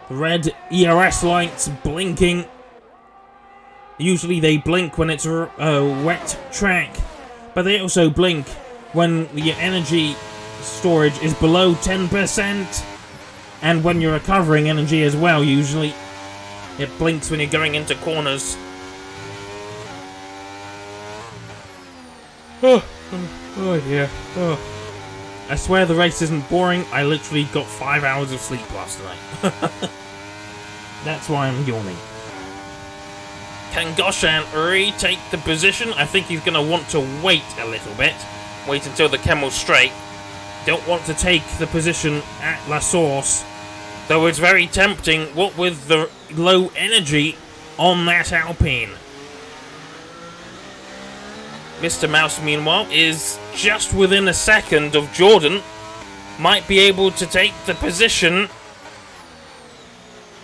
The red ERS lights blinking. Usually they blink when it's a wet track, but they also blink when the energy storage is below 10%, and when you're recovering energy as well. Usually it blinks when you're going into corners. Oh yeah. Oh. I swear the race isn't boring. I literally got 5 hours of sleep last night. That's why I'm yawning. Can Goshan retake the position? I think he's going to want to wait a little bit. Wait until the Camel Straight. Don't want to take the position at La Source. Though it's very tempting, what with the low energy on that Alpine. Mr. Mouse, meanwhile, is just within a second of Jordan. Might be able to take the position.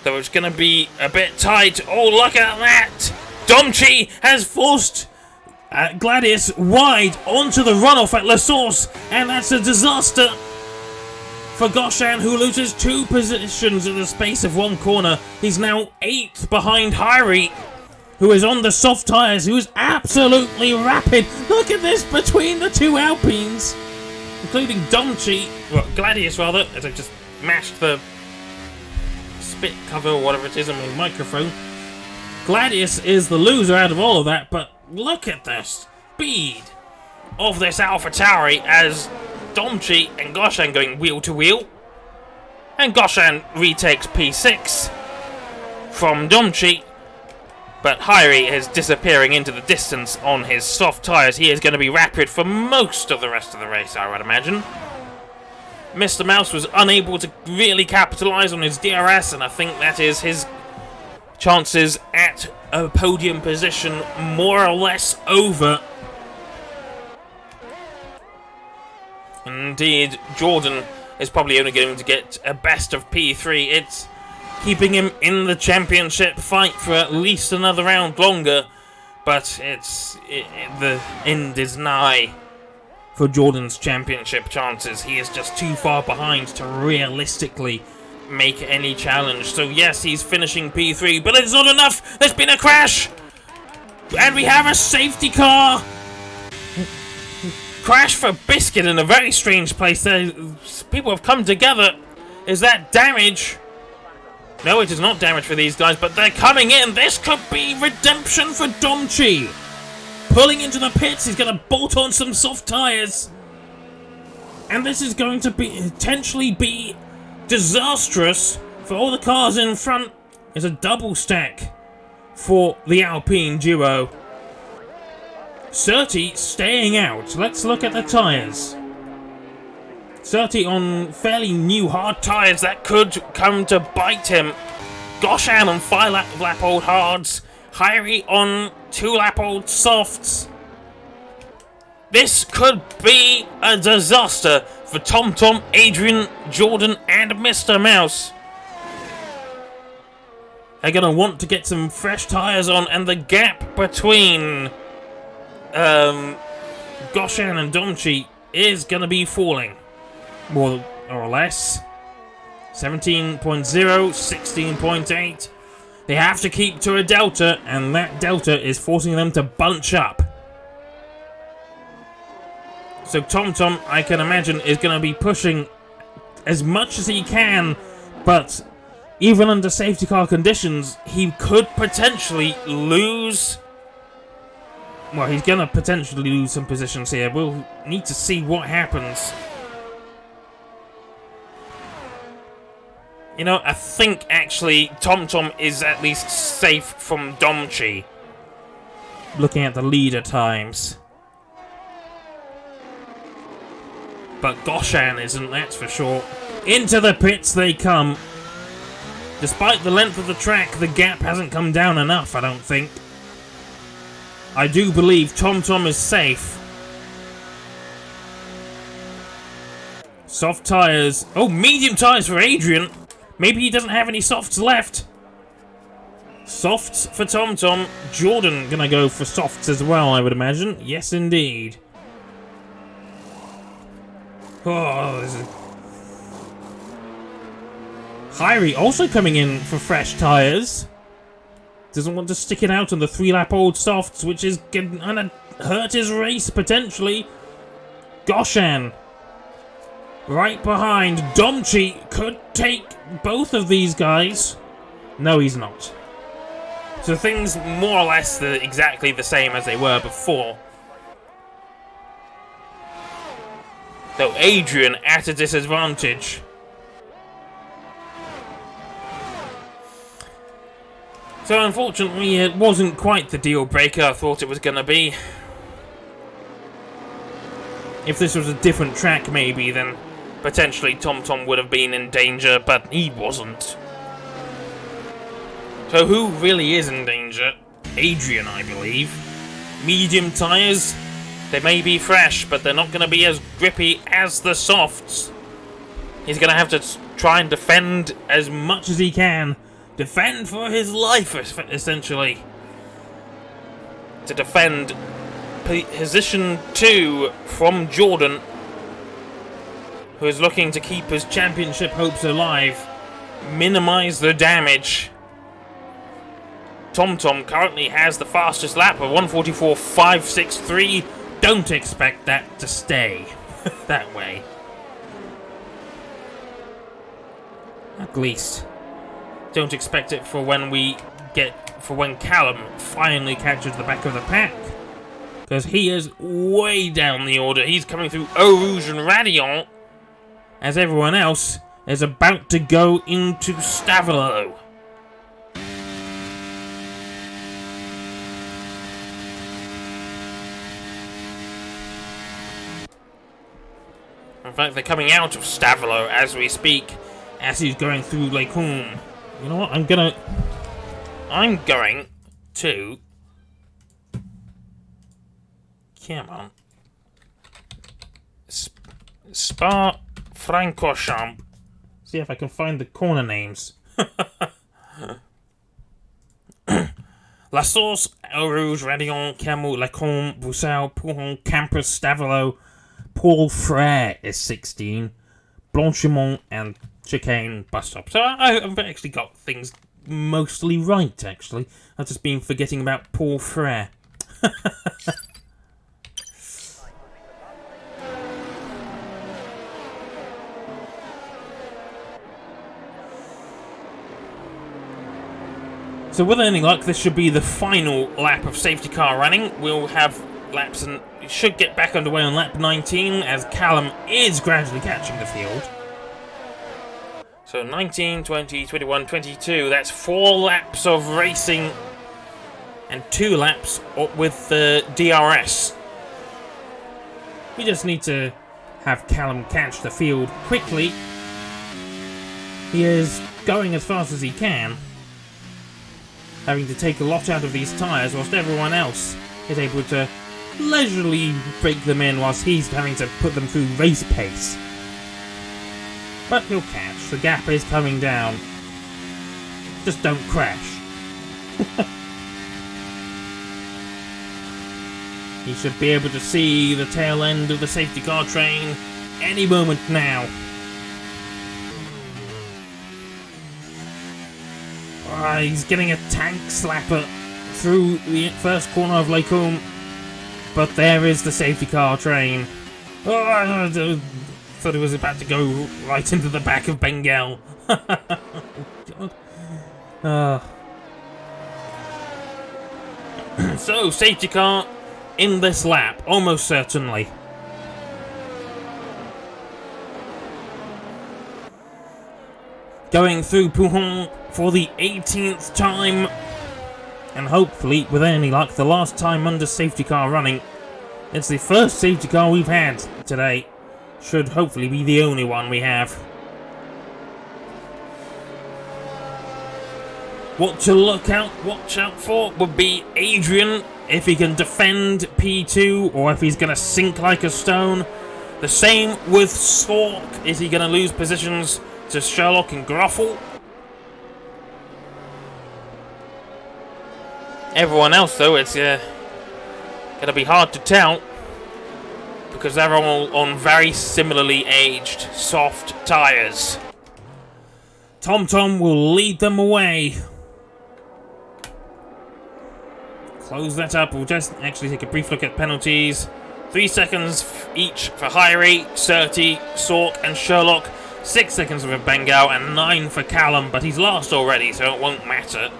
Though it's going to be a bit tight. Oh, look at that! Domchi has forced Gladius wide onto the runoff at La Source. And that's a disaster for Goshan, who loses 2 positions in the space of 1 corner. He's now 8th behind Hyrie, who is on the soft tyres, who is absolutely rapid. Look at this between the 2 Alpines, including Domchi, well, Gladius rather, as I just mashed the spit cover or whatever it is on my microphone. Gladius is the loser out of all of that, but look at the speed of this AlphaTauri as Domchi and Goshan going wheel to wheel. And Goshan retakes P6 from Domchi. But Hyrie is disappearing into the distance on his soft tyres. He is going to be rapid for most of the rest of the race, I would imagine. Mr. Mouse was unable to really capitalise on his DRS, and I think that is his chances at a podium position more or less over. Indeed, Jordan is probably only going to get a best of P3. It's keeping him in the championship fight for at least another round longer, but the end is nigh for Jordan's championship chances. He is just too far behind to realistically make any challenge. So yes, he's finishing P3, but it's not enough. There's been a crash, and we have a safety car. Crash for Biscuit in a very strange place. People have come together. Is that damage? No, it is not damage for these guys, but they're coming in. This could be redemption for Domchi. Pulling into the pits, he's going to bolt on some soft tyres. And this is going to potentially be disastrous for all the cars in front. It's a double stack for the Alpine duo. Surtees staying out. Let's look at the tyres. Surtees on fairly new hard tyres that could come to bite him. Goshan on 5-lap-old hards. Hyrie on 2-lap-old softs. This could be a disaster for TomTom, Adrian, Jordan, and Mr. Mouse. They're going to want to get some fresh tyres on, and the gap between Goshan and Domchi is going to be falling. More or less. 17.0, 16.8. They have to keep to a delta, and that delta is forcing them to bunch up. So TomTom, I can imagine, is going to be pushing as much as he can, but even under safety car conditions, he could potentially lose. Well, he's going to potentially lose some positions here. We'll need to see what happens. You know, I think actually TomTom is at least safe from Domchi. Looking at the leader times. But Goshan isn't, that's for sure. Into the pits they come. Despite the length of the track, the gap hasn't come down enough, I don't think. I do believe TomTom is safe. Soft tyres. Oh, medium tyres for Adrian. Maybe he doesn't have any softs left. Softs for TomTom. Jordan gonna go for softs as well, I would imagine. Yes, indeed. Oh, this is... Hyrie also coming in for fresh tyres. Doesn't want to stick it out on the 3-lap-old softs, which is gonna hurt his race, potentially. Goshan right behind. Domchi could take both of these guys. No, he's not. So things more or less exactly the same as they were before. Though Adrian at a disadvantage. So unfortunately, it wasn't quite the deal breaker I thought it was going to be. If this was a different track maybe, then potentially TomTom would have been in danger, but he wasn't. So who really is in danger? Adrian, I believe. Medium tyres, they may be fresh, but they're not going to be as grippy as the softs. He's going to have to try and defend as much as he can. Defend for his life, essentially. To defend position 2 from Jordan, who is looking to keep his championship hopes alive. Minimize the damage. TomTom currently has the fastest lap of 1:44.563. Don't expect that to stay that way. At least. Don't expect it for when Callum finally catches the back of the pack. Because he is way down the order. He's coming through Eau Rouge and Radiant. As everyone else is about to go into Stavilo. In fact, they're coming out of Stavilo as we speak, as he's going through Lake Home. You know what? I'm going to... Come on. Spa-Francorchampsas. See if I can find the corner names. La Source, Eau Rouge, Radion, Camus, Lacombe, Bruxelles, Pouhon, Campus, Stavilo, Paul Frere is 16, Blanchimont, and Chicane bus stop. So I've actually got things mostly right, actually. I've just been forgetting about Paul Frere. So with any luck, this should be the final lap of safety car running. We'll have laps and should get back underway on lap 19 as Callum is gradually catching the field. So 19, 20, 21, 22, that's 4 laps of racing and 2 laps with the DRS. We just need to have Callum catch the field quickly. He is going as fast as he can, having to take a lot out of these tyres whilst everyone else is able to leisurely break them in whilst he's having to put them through race pace. But he'll catch. The gap is coming down. Just don't crash. He should be able to see the tail end of the safety car train any moment now. He's getting a tank slapper through the first corner of Lake Home. But there is the safety car train. Oh, I thought it was about to go right into the back of Bengal. God. So, safety car in this lap, almost certainly. Going through Pouhon for the 18th time. And hopefully, with any luck, the last time under safety car running. It's the first safety car we've had today. Should hopefully be the only one we have. What to watch out for would be Adrian, if he can defend P2 or if he's going to sink like a stone. The same with Sork. Is he going to lose positions to Sherlock and Groffel? Everyone else, though, it's going to be hard to tell because they're all on very similarly aged soft tyres. TomTom will lead them away. Close that up. We'll just actually take a brief look at penalties. 3 seconds each for Hyrie, Surtees, Sork and Sherlock. 6 seconds for Bengal and 9 for Callum, but he's last already, so it won't matter.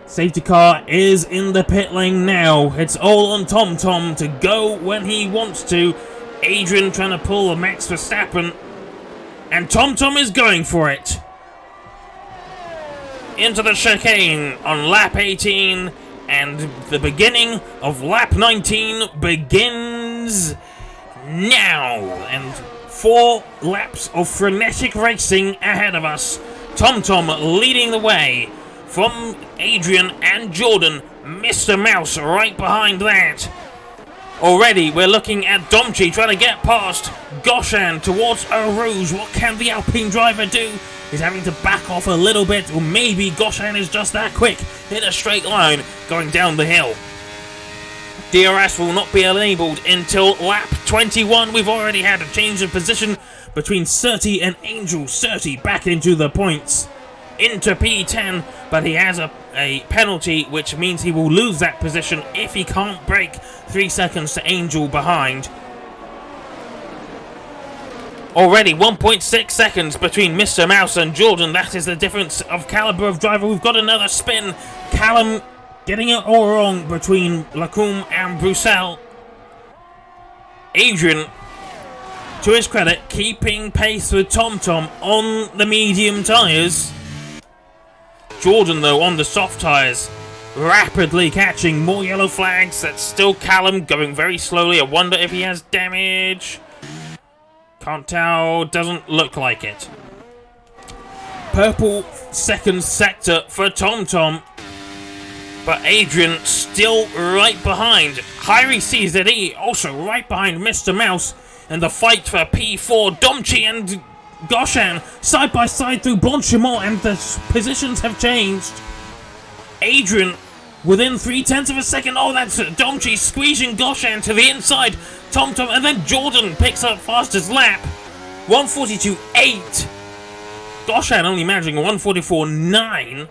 Safety car is in the pit lane now. It's all on TomTom to go when he wants to. Adrian trying to pull a Max Verstappen. And TomTom is going for it. Into the chicane on lap 18. And the beginning of lap 19 begins now. And 4 laps of frenetic racing ahead of us. TomTom leading the way. From Adrian and Jordan, Mr. Mouse right behind that. Already we're looking at Domchi trying to get past Goshan towards Eau Rouge. What can the Alpine driver do? He's having to back off a little bit, or maybe Goshan is just that quick in a straight line going down the hill. DRS will not be enabled until lap 21. We've already had a change of position between Surtees and Angel. Surtees back into the points. Into P10, but he has a penalty, which means he will lose that position if he can't break 3 seconds to Angel behind. Already 1.6 seconds between Mr. Mouse and Jordan. That is the difference of caliber of driver. We've got another spin. Callum getting it all wrong between Lacombe and Bruxelles. Adrian to his credit, keeping pace with TomTom on the medium tyres. Jordan, though, on the soft tyres, rapidly catching more yellow flags. That's still Callum going very slowly. I wonder if he has damage. Can't tell. Doesn't look like it. Purple second sector for TomTom. But Adrian still right behind. Hyrie CZE also right behind Mr. Mouse. And the fight for P4, Domchi and Goshan side by side through Blanchimont, and the positions have changed. Adrian within 0.3 of a second. Oh, that's Domchi squeezing Goshan to the inside. TomTom, and then Jordan picks up fastest lap. 1:42.8. Goshan only managing 1:44.9.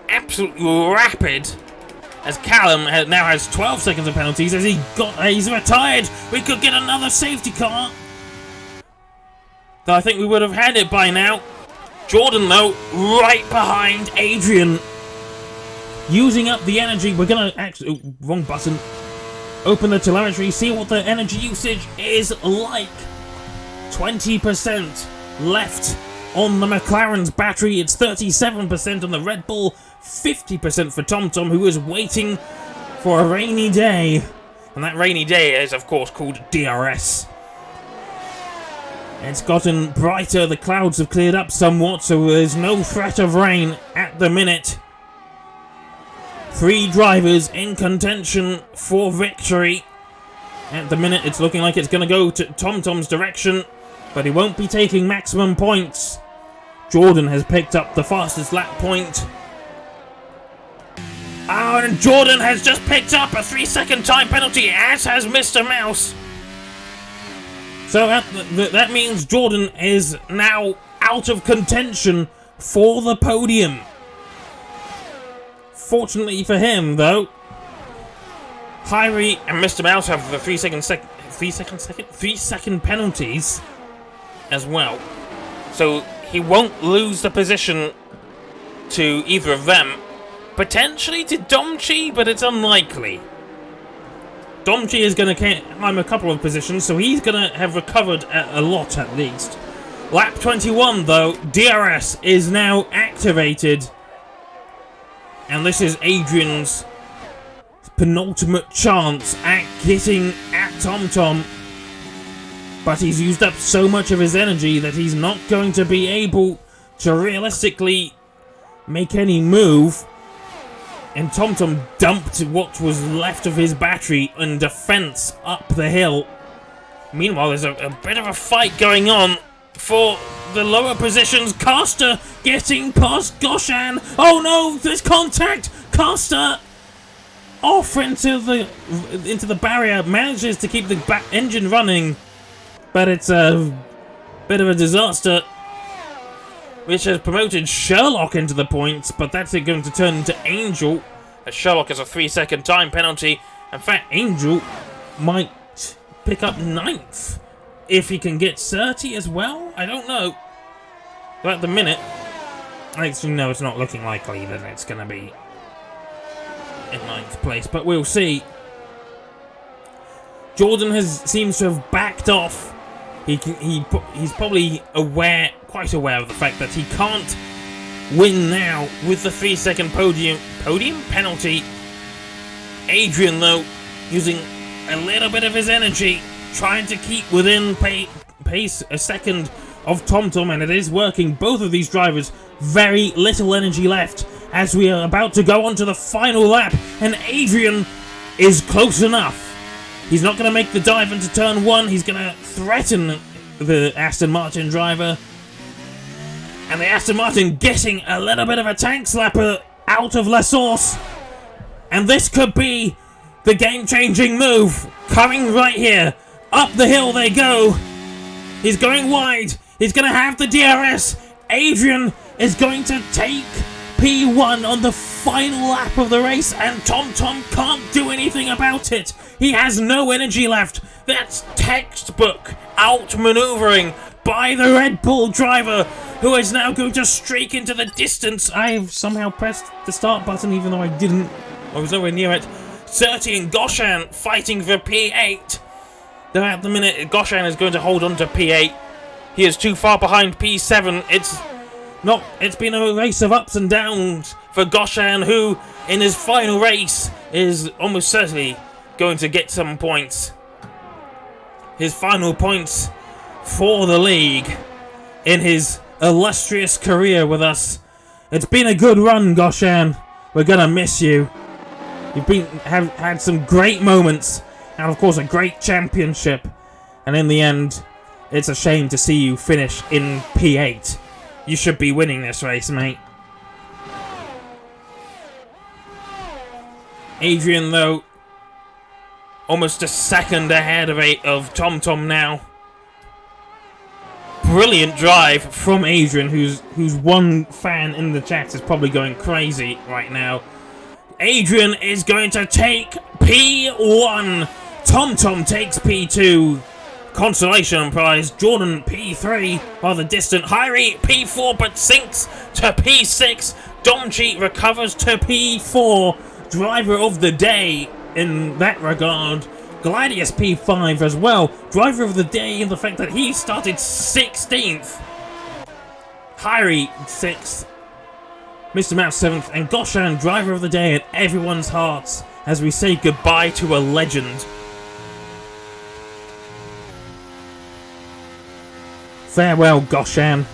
Absolutely rapid. As Callum now has 12 seconds of penalties as he's retired. We could get another safety car. Though I think we would have had it by now. Jordan, though, right behind Adrian. Using up the energy. We're going to actually... Oh, wrong button. Open the telemetry. See what the energy usage is like. 20% left on the McLaren's battery. It's 37% on the Red Bull. 50% for TomTom, who is waiting for a rainy day. And that rainy day is, of course, called DRS. It's gotten brighter. The clouds have cleared up somewhat, so there's no threat of rain at the minute. 3 drivers in contention for victory. At the minute, it's looking like it's going to go to TomTom's direction, but he won't be taking maximum points. Jordan has picked up the fastest lap point. Oh, and Jordan has just picked up a 3-second time penalty, as has Mr. Mouse. So that means Jordan is now out of contention for the podium. Fortunately for him, though, Hyrie and Mr. Mouse have the 3-second penalties as well. So he won't lose the position to either of them. Potentially to Domchi, but it's unlikely. Domchi is going to climb a couple of positions, so he's going to have recovered a lot at least. Lap 21, though, DRS is now activated. And this is Adrian's penultimate chance at getting at TomTom. But he's used up so much of his energy that he's not going to be able to realistically make any move. And TomTom dumped what was left of his battery in defense up the hill. Meanwhile, there's a bit of a fight going on for the lower positions. Caster getting past Goshan. Oh no, there's contact. Caster off into the barrier. Manages to keep the engine running, but it's a bit of a disaster, which has promoted Sherlock into the points, but that's going to turn into Angel, as Sherlock has a 3-second time penalty. In fact, Angel might pick up 9th if he can get 30 as well. I don't know. But at the minute, actually, no, it's not looking likely that it's going to be in 9th place, but we'll see. Jordan seems to have backed off. He's probably quite aware of the fact that he can't win now with the 3-second podium penalty. Adrian, though, using a little bit of his energy, trying to keep within pace a second of TomTom, and it is working. Both of these drivers, very little energy left as we are about to go on to the final lap, and Adrian is close enough. He's not going to make the dive into turn 1. He's going to threaten the Aston Martin driver. And the Aston Martin getting a little bit of a tank slapper out of La Source. And this could be the game-changing move coming right here. Up the hill they go. He's going wide. He's going to have the DRS. Adrian is going to take P1 on the final lap of the race, and TomTom can't do anything about it. He has no energy left. That's textbook outmaneuvering by the Red Bull driver, who is now going to streak into the distance. I've somehow pressed the start button even though I didn't. I was nowhere near it. Surtees and Goshan fighting for P8. Though at the minute, Goshan is going to hold on to P8. He is too far behind P7. It's been a race of ups and downs for Goshan, who, in his final race, is almost certainly going to get some points. His final points for the league in his illustrious career with us. It's been a good run, Goshan. We're gonna miss you. You've had some great moments, and of course a great championship. And in the end, it's a shame to see you finish in P8. You should be winning this race, mate. Adrian, though, almost a second ahead of TomTom now. Brilliant drive from Adrian, who's one fan in the chat is probably going crazy right now. Adrian is going to take P1. TomTom takes P2. Consolation prize, Jordan P3, rather distant. Hyrie P4 but sinks to P6. Domchi recovers to P4. Driver of the day in that regard. Gladius P5 as well. Driver of the day in the fact that he started 16th. Hyrie 6th. Mr. Mouse 7th. And Goshan, driver of the day in everyone's hearts as we say goodbye to a legend. Farewell, Goshan.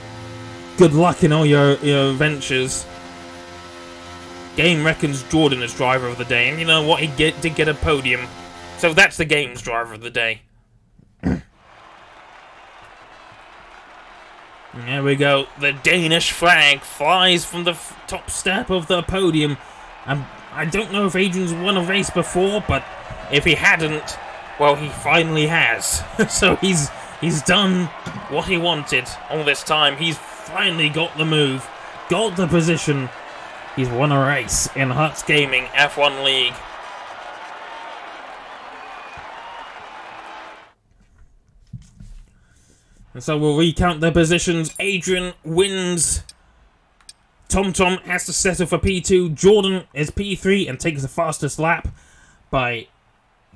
Good luck in all your ventures. Game reckons Jordan as driver of the day, and you know what? He did get a podium. So that's the game's driver of the day. There we go. The Danish flag flies from the top step of the podium. I don't know if Adrian's won a race before, but if he hadn't, well, he finally has. So he's done what he wanted all this time. He's finally got the move, got the position. He's won a race in Huts Gaming F1 League. And so we'll recount the positions. Adrian wins. TomTom has to settle for P2. Jordan is P3 and takes the fastest lap by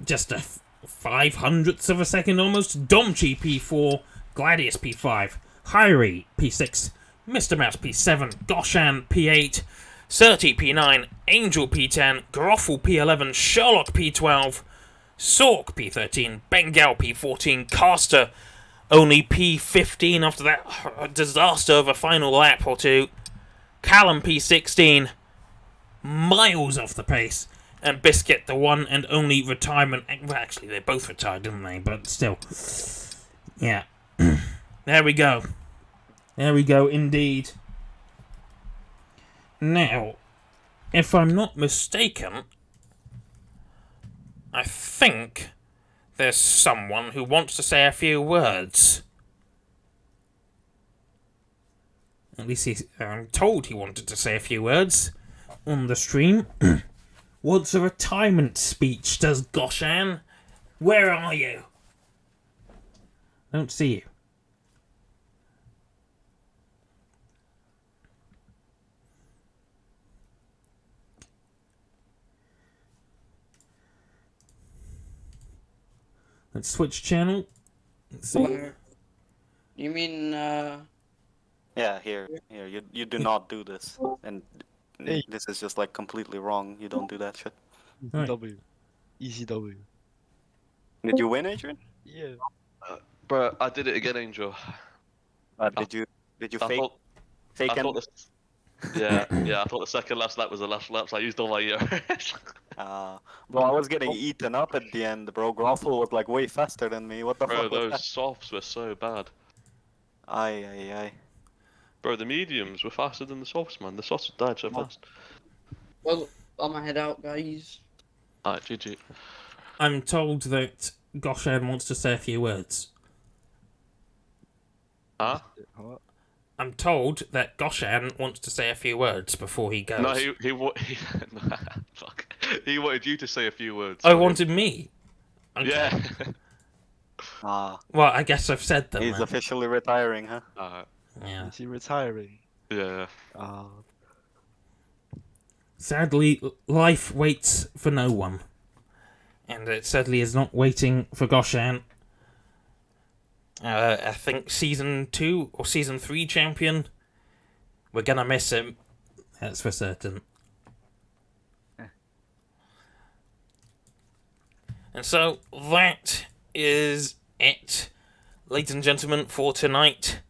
just a 500th of a second almost. Domchi P4, Gladius P5, Hyrie P6, Mr. Mouse P7, Goshan P8, Surti P9, Angel P10, Groffel P11, Sherlock P12, Sork P13, Bengal P14, Caster only P15 after that disaster of a final lap or two, Callum P16, miles off the pace, and Biscuit, the one and only retirement. Well, actually, they both retired, didn't they? But still. Yeah. There we go. There we go, indeed. Now, if I'm not mistaken, I think there's someone who wants to say a few words. At least I'm told he wanted to say a few words on the stream. What's a retirement speech, does Goshan? Where are you? Don't see you. Let's switch channel. Let's see. You mean, Yeah, here. You do not do this. And this is just like completely wrong. You don't do that shit. Right. W. Easy W. Did you win, Adrian? Yeah. Bro, I did it again, Angel. Did you I fake thought, fake I and thought I thought the second last lap was the last lap, so I used all my Bro, I was getting eaten up at the end, bro. Groffel was like way faster than me. What the Bro, fuck was those that? softs were so bad. Aye. Bro, the mediums were faster than the softs, man. The softs died so fast. well, I'm gonna head out, guys. Alright, GG. I'm told that Goshan wants to say a few words. Huh? I'm told that Goshan wants to say a few words before he goes. No, fuck. He wanted you to say a few words. I wanted me. Okay. Yeah. Well, I guess I've said them. He's then. officially retiring, huh? Yeah. Uh, Is he retiring? yeah. Sadly, life waits for no one. And it sadly is not waiting for Goshan. I think Season 2 or Season 3 champion. We're gonna miss him. That's for certain. And so, that is it, ladies and gentlemen, for tonight.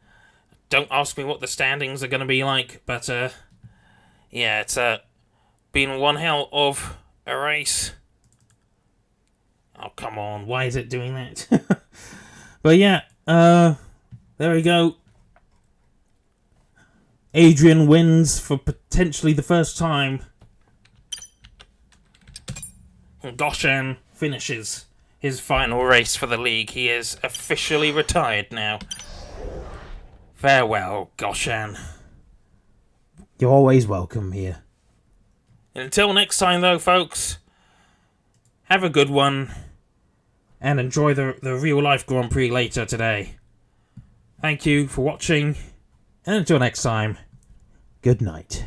Don't ask me what the standings are going to be like, but, yeah, it's been one hell of a race. Oh, come on, why is it doing that? But yeah, there we go. Adrian wins for potentially the first time. And Goshan finishes his final race for the league. He is officially retired now. Farewell, Goshan. You're always welcome here. Until next time, though, folks, have a good one, and enjoy the real-life Grand Prix later today. Thank you for watching, and until next time, good night.